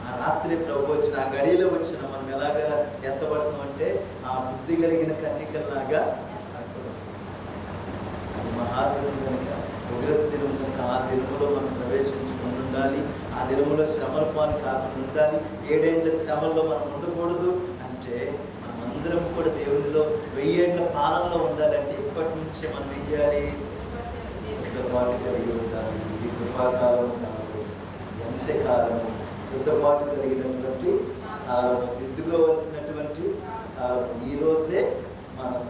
ఆ రాత్రి ప్రభు వచ్చిన, ఆ గడిలో వచ్చిన మనం ఎలాగా ఎత్తబడతామంటే ఆ బుద్ధి కలిగిన కన్నికల్లాగా. అది మహాదినం కనుక, ఉగ్రత దినం కనుక ఆ దినములో మనం ప్రవేశించుకుని ఉండాలి. ఆ దినములో శ్రమల పాలు కాకుండా ఉండాలి. 7 ఏళ్ల శ్రమల్లో మనం ఉండకూడదు. అంటే అందరం కూడా దేవునిలో 1000 ఏళ్ల పాలనలో ఉండాలంటే ఇప్పటి నుంచే మనం ఏం చేయాలి? సిద్ధపాటు కలిగి ఉండాలి. ఈ కృపాకాలం కాదు, ఎంతకాలము సిద్ధపాటు కలిగినటువంటి కాలము, దిద్దుకోవలసినటువంటి కాలం. ఈరోజే మనం,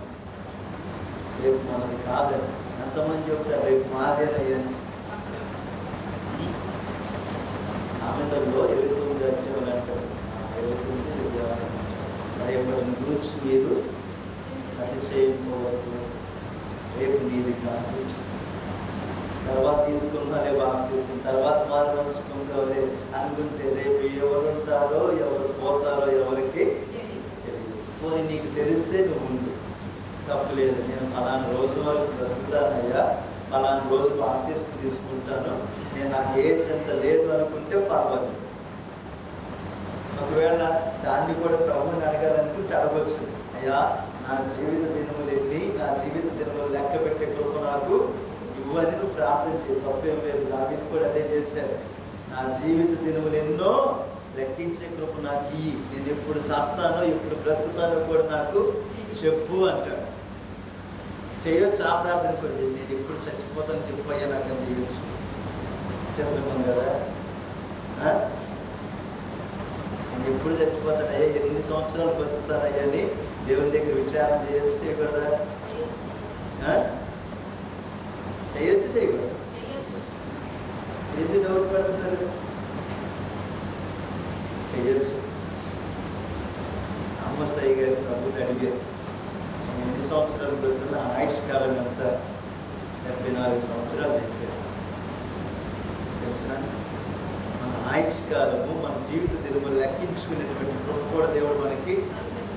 రేపు మనది కాదని. ఎంతమంది చెప్తారు రేపు మారేనయ్యని? సామెతల్లో 29 అధ్యాయాలు అంటారు. 29 రేపటి గురించి మీరు అతిశయించుకోవద్దు, రేపు మీది కాదు. తర్వాత తీసుకున్నారే బాప్తిసం, తర్వాత మారు మనసుకుంటారే అనుకుంటే రేపు ఎవరు ఉంటారో ఎవరు పోతారో ఎవరికి తెలియదు. పోనీ నీకు తెలిస్తే నువ్వు ఉండు, తప్పులేదు. నేను ఫలానా రోజు వరకు బ్రతుకుతానయ్యా, ఫలానా రోజు బాప్తిసం తీసుకుంటాను, నేను నాకు ఏ చింత లేదు అనుకుంటే పర్వాలేదు. ఒకవేళ దాన్ని కూడా ప్రభువుని అడగాలనుకుంటే అడగవచ్చు. అయ్యా, నా జీవిత దినములు ఎన్ని, నా జీవిత దినములు లెక్క పెట్టే కృప నాకు ఇవ్వని నువ్వు ప్రార్థన చేయి, తప్పేం లేదు. దావీదు కూడా అదే చేశాడు. నా జీవిత దినములు ఎన్నో లెక్కించే కృప నాకు ఇయ్యి, నేను ఎప్పుడు చేస్తానో ఎప్పుడు బ్రతుకుతానో కూడా నాకు చెప్పు అంటాడు. చేయొచ్చు ఆ ప్రార్థన కూడా. నేను ఎప్పుడు చచ్చిపోతాను చెప్పయ్యా నాకు అని చేయొచ్చు. చదువుకోం కదా, నేను ఎప్పుడు చచ్చిపోతానయ్యా, ఎన్ని సంవత్సరాలు బతుకుతానయ్యా అని దేవుని దగ్గర విచారం చేయొచ్చు, చేయకూడదా? చేయొచ్చు, చేయకూడదు? ఎందుకు డౌట్ పడుతున్నారు? చేయొచ్చు. అమ్మసాయి గారు ప్రభుని అడిగారు, నేను ఎన్ని సంవత్సరాలు బతుకున్నా? ఆయుష్ కాలం అంతా 74 సంవత్సరాలు అయిపోయారు. తెలిసిన మన ఆయుష్ కాలము, మన జీవిత దినములు లెక్కించుకునేటువంటి కృప కూడా దేవుడు మనకి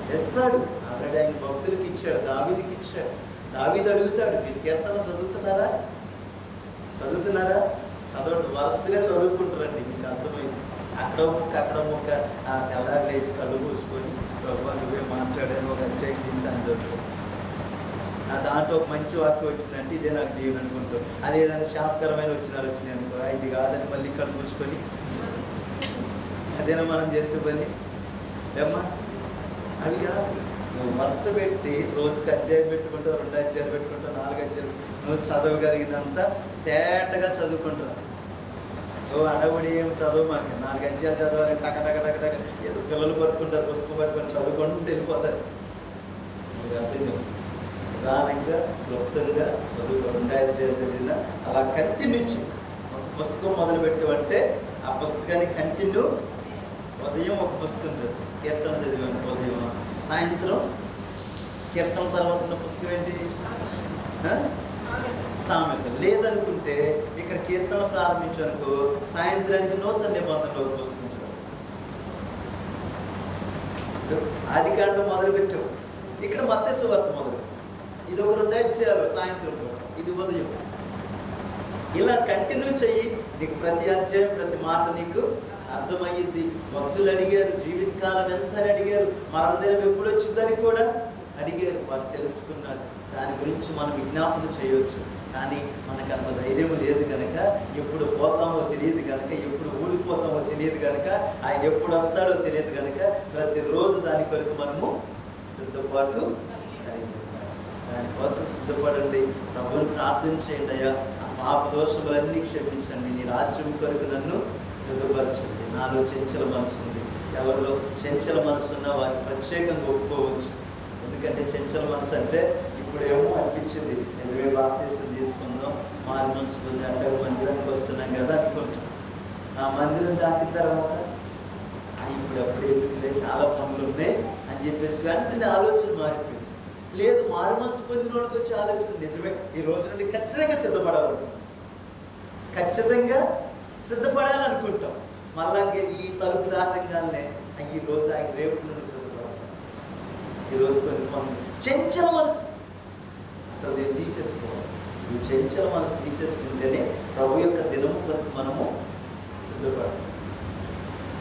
చేస్తాడు. ఆల్రెడీ ఆయన భక్తులకి ఇచ్చాడు, దావీదుకి ఇచ్చాడు. దావీదు అడుగుతాడు, మీరు కీర్తన చదువుతున్నారా? చదవండి, వరుసగా చదువుకుంటారండి. మీకు అర్థమైంది. అక్కడ ముక్క తెల్లారి లేచి కళ్ళు పూసుకొని ప్రభు నువ్వే మాట్లాడాను ఒక అధ్యాయం తీస్తాను చదువు. దాంట్లో ఒక మంచి వాక్యం వచ్చిందంటే ఇదే నాకు దీవెన అనుకుంటాం. అదే ఏదైనా శాపకరమైన వచ్చినాయి అనుకో, ఇది కాదని మళ్ళీ కళ్ళు పూసుకొని అదేనా మనం చేసే పని? ఏమ్మా, అవి కాదు. నువ్వు వరుస పెట్టి రోజుకి అధ్యాయం పెట్టుకుంటావు, 2 అధ్యాయాలు పెట్టుకుంటావు, 4 అధ్యాయాలు, నువ్వు చదవగలిగినంత తేటగా చదువుకుంటావు. నువ్వు అడవుడి ఏం చదువు మాకు 4 అధ్యాయాలు చదవాలి, టక ఏదో పిల్లలు పట్టుకుంటారు, పుస్తకం పట్టుకొని చదువుకుంటూ వెళ్ళిపోతారు. ప్రధానంగా క్లుప్తంగా చదువు 2 అధ్యాయాలు చదివినా అలా కంటిన్యూ చేయి. ఒక పుస్తకం మొదలు పెట్టామంటే ఆ పుస్తకాన్ని కంటిన్యూ. ఉదయం ఒక పుస్తకం చదువు, కీర్తన చదివాను ఉదయం, సాయంత్రం కీర్తన తర్వాత ఉన్న పుస్తకం ఏంటి? సామెతలు. లేదనుకుంటే ఇక్కడ కీర్తన ప్రారంభించనుకో, సాయంత్రానికి నూతన నిబంధనలో పుస్తకం చదువు. ఆదికాండం మొదలు పెట్టావు, ఇక్కడ మత్తయి సువార్త మొదలు. ఇది ఒక 2 అధ్యాయాలు సాయంత్రం, ఇది ఉదయం. ఇలా కంటిన్యూ చెయ్యి. నీకు ప్రతి అధ్యాయం, ప్రతి మాట నీకు అర్థమయ్యింది. భక్తులు అడిగారు, జీవితకాలం ఎంత అని అడిగారు, మరణదినం ఎప్పుడు వచ్చిందని కూడా అడిగారు. వారు తెలుసుకున్నారు. దాని గురించి మనం విజ్ఞాపన చేయవచ్చు. కానీ మనకు అంత ధైర్యం లేదు కనుక, ఎప్పుడు పోతామో తెలియదు కనుక, ఎప్పుడు ఊడిపోతామో తెలియదు కనుక, ఆయన ఎప్పుడు వస్తాడో తెలియదు కనుక, ప్రతిరోజు దాని కొరకు మనము సిద్ధపాటు కలిగి ఉండాలి. దానికోసం సిద్ధపడండి. ప్రభువుని ప్రార్థన చేయండి. అయ్యా, ఆ పాప దోషములన్నీ క్షమించండి, నీ రాజ్యం కొరకు నన్ను సిద్ధపరచండి. నాలో చంచల మనసు ఉంది. ఎవరిలో చంచల మనసు ఉన్నా వారికి ప్రత్యేకంగా ఒప్పుకోవచ్చు. ఎందుకంటే చంచల మనసు అంటే ఇప్పుడేమో అనిపించింది, నిజమే బాప్తిసం తీసుకుందాం, మారు మనసు పొంది అంటే మందిరానికి వస్తున్నాం కదా అనుకుంటాం. ఆ మందిరం దాటిన తర్వాత ఇప్పుడు అప్పుడు ఎందుకులే, చాలా పనులు ఉన్నాయి అని చెప్పేసి వెంటనే ఆలోచన మారిపోయింది. లేదు, మారు మనసు పొందిన వాళ్ళకి వచ్చే ఆలోచన నిజమే, ఈ రోజు నుండి ఖచ్చితంగా సిద్ధపడాలనుకుంటాం. మళ్ళా ఈ తలుపు దాటంగానే ఈ రోజు ఆయన రేపు నుండి సిద్ధపడాలి. ఈరోజు కొన్ని పనులు చంచల మనసు అసలు నేను తీసేసుకోవాలి. ఈ చంచల మనసు తీసేసుకుంటేనే ప్రభు యొక్క దినము కొరకు మనము సిద్ధపడాలి.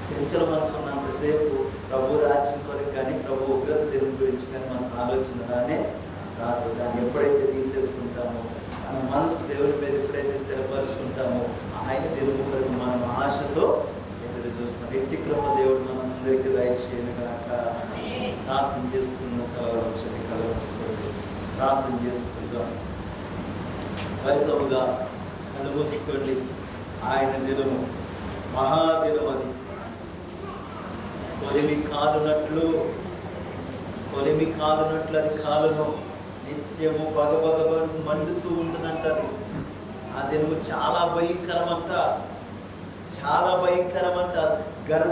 చంచల మనసు ఉన్నంతసేపు ప్రభు రాజ్యం కొరకు కానీ, ప్రభు ఉగ్రత దినం గురించి కానీ మనకు ఆలోచన రాదు. దాన్ని ఎప్పుడైతే తీసేసుకుంటామో, మన మనసు దేవుని మీద ఎప్పుడైతే స్థిరపరచుకుంటామో, ఆయన దినము కొరకు మనం ఆశతో ఎదురు చూస్తాం. ఎట్టి కృప దేవుడు మనందరికీ దయచేయను గాక. ప్రార్థన చేసుకున్న కలవచ్చుని కలవచ్చు, ప్రార్థన చేసుకుందాం. ఫలితముగా అనుభూసుకోండి. ఆయన దినము మహాదినం, అది కొలిమి కాలునట్లు అది కాలును, నిత్యము పగబగ మండుతూ ఉంటుందంట. అది ఆ దినము చాలా భయంకరమంట. గర్భ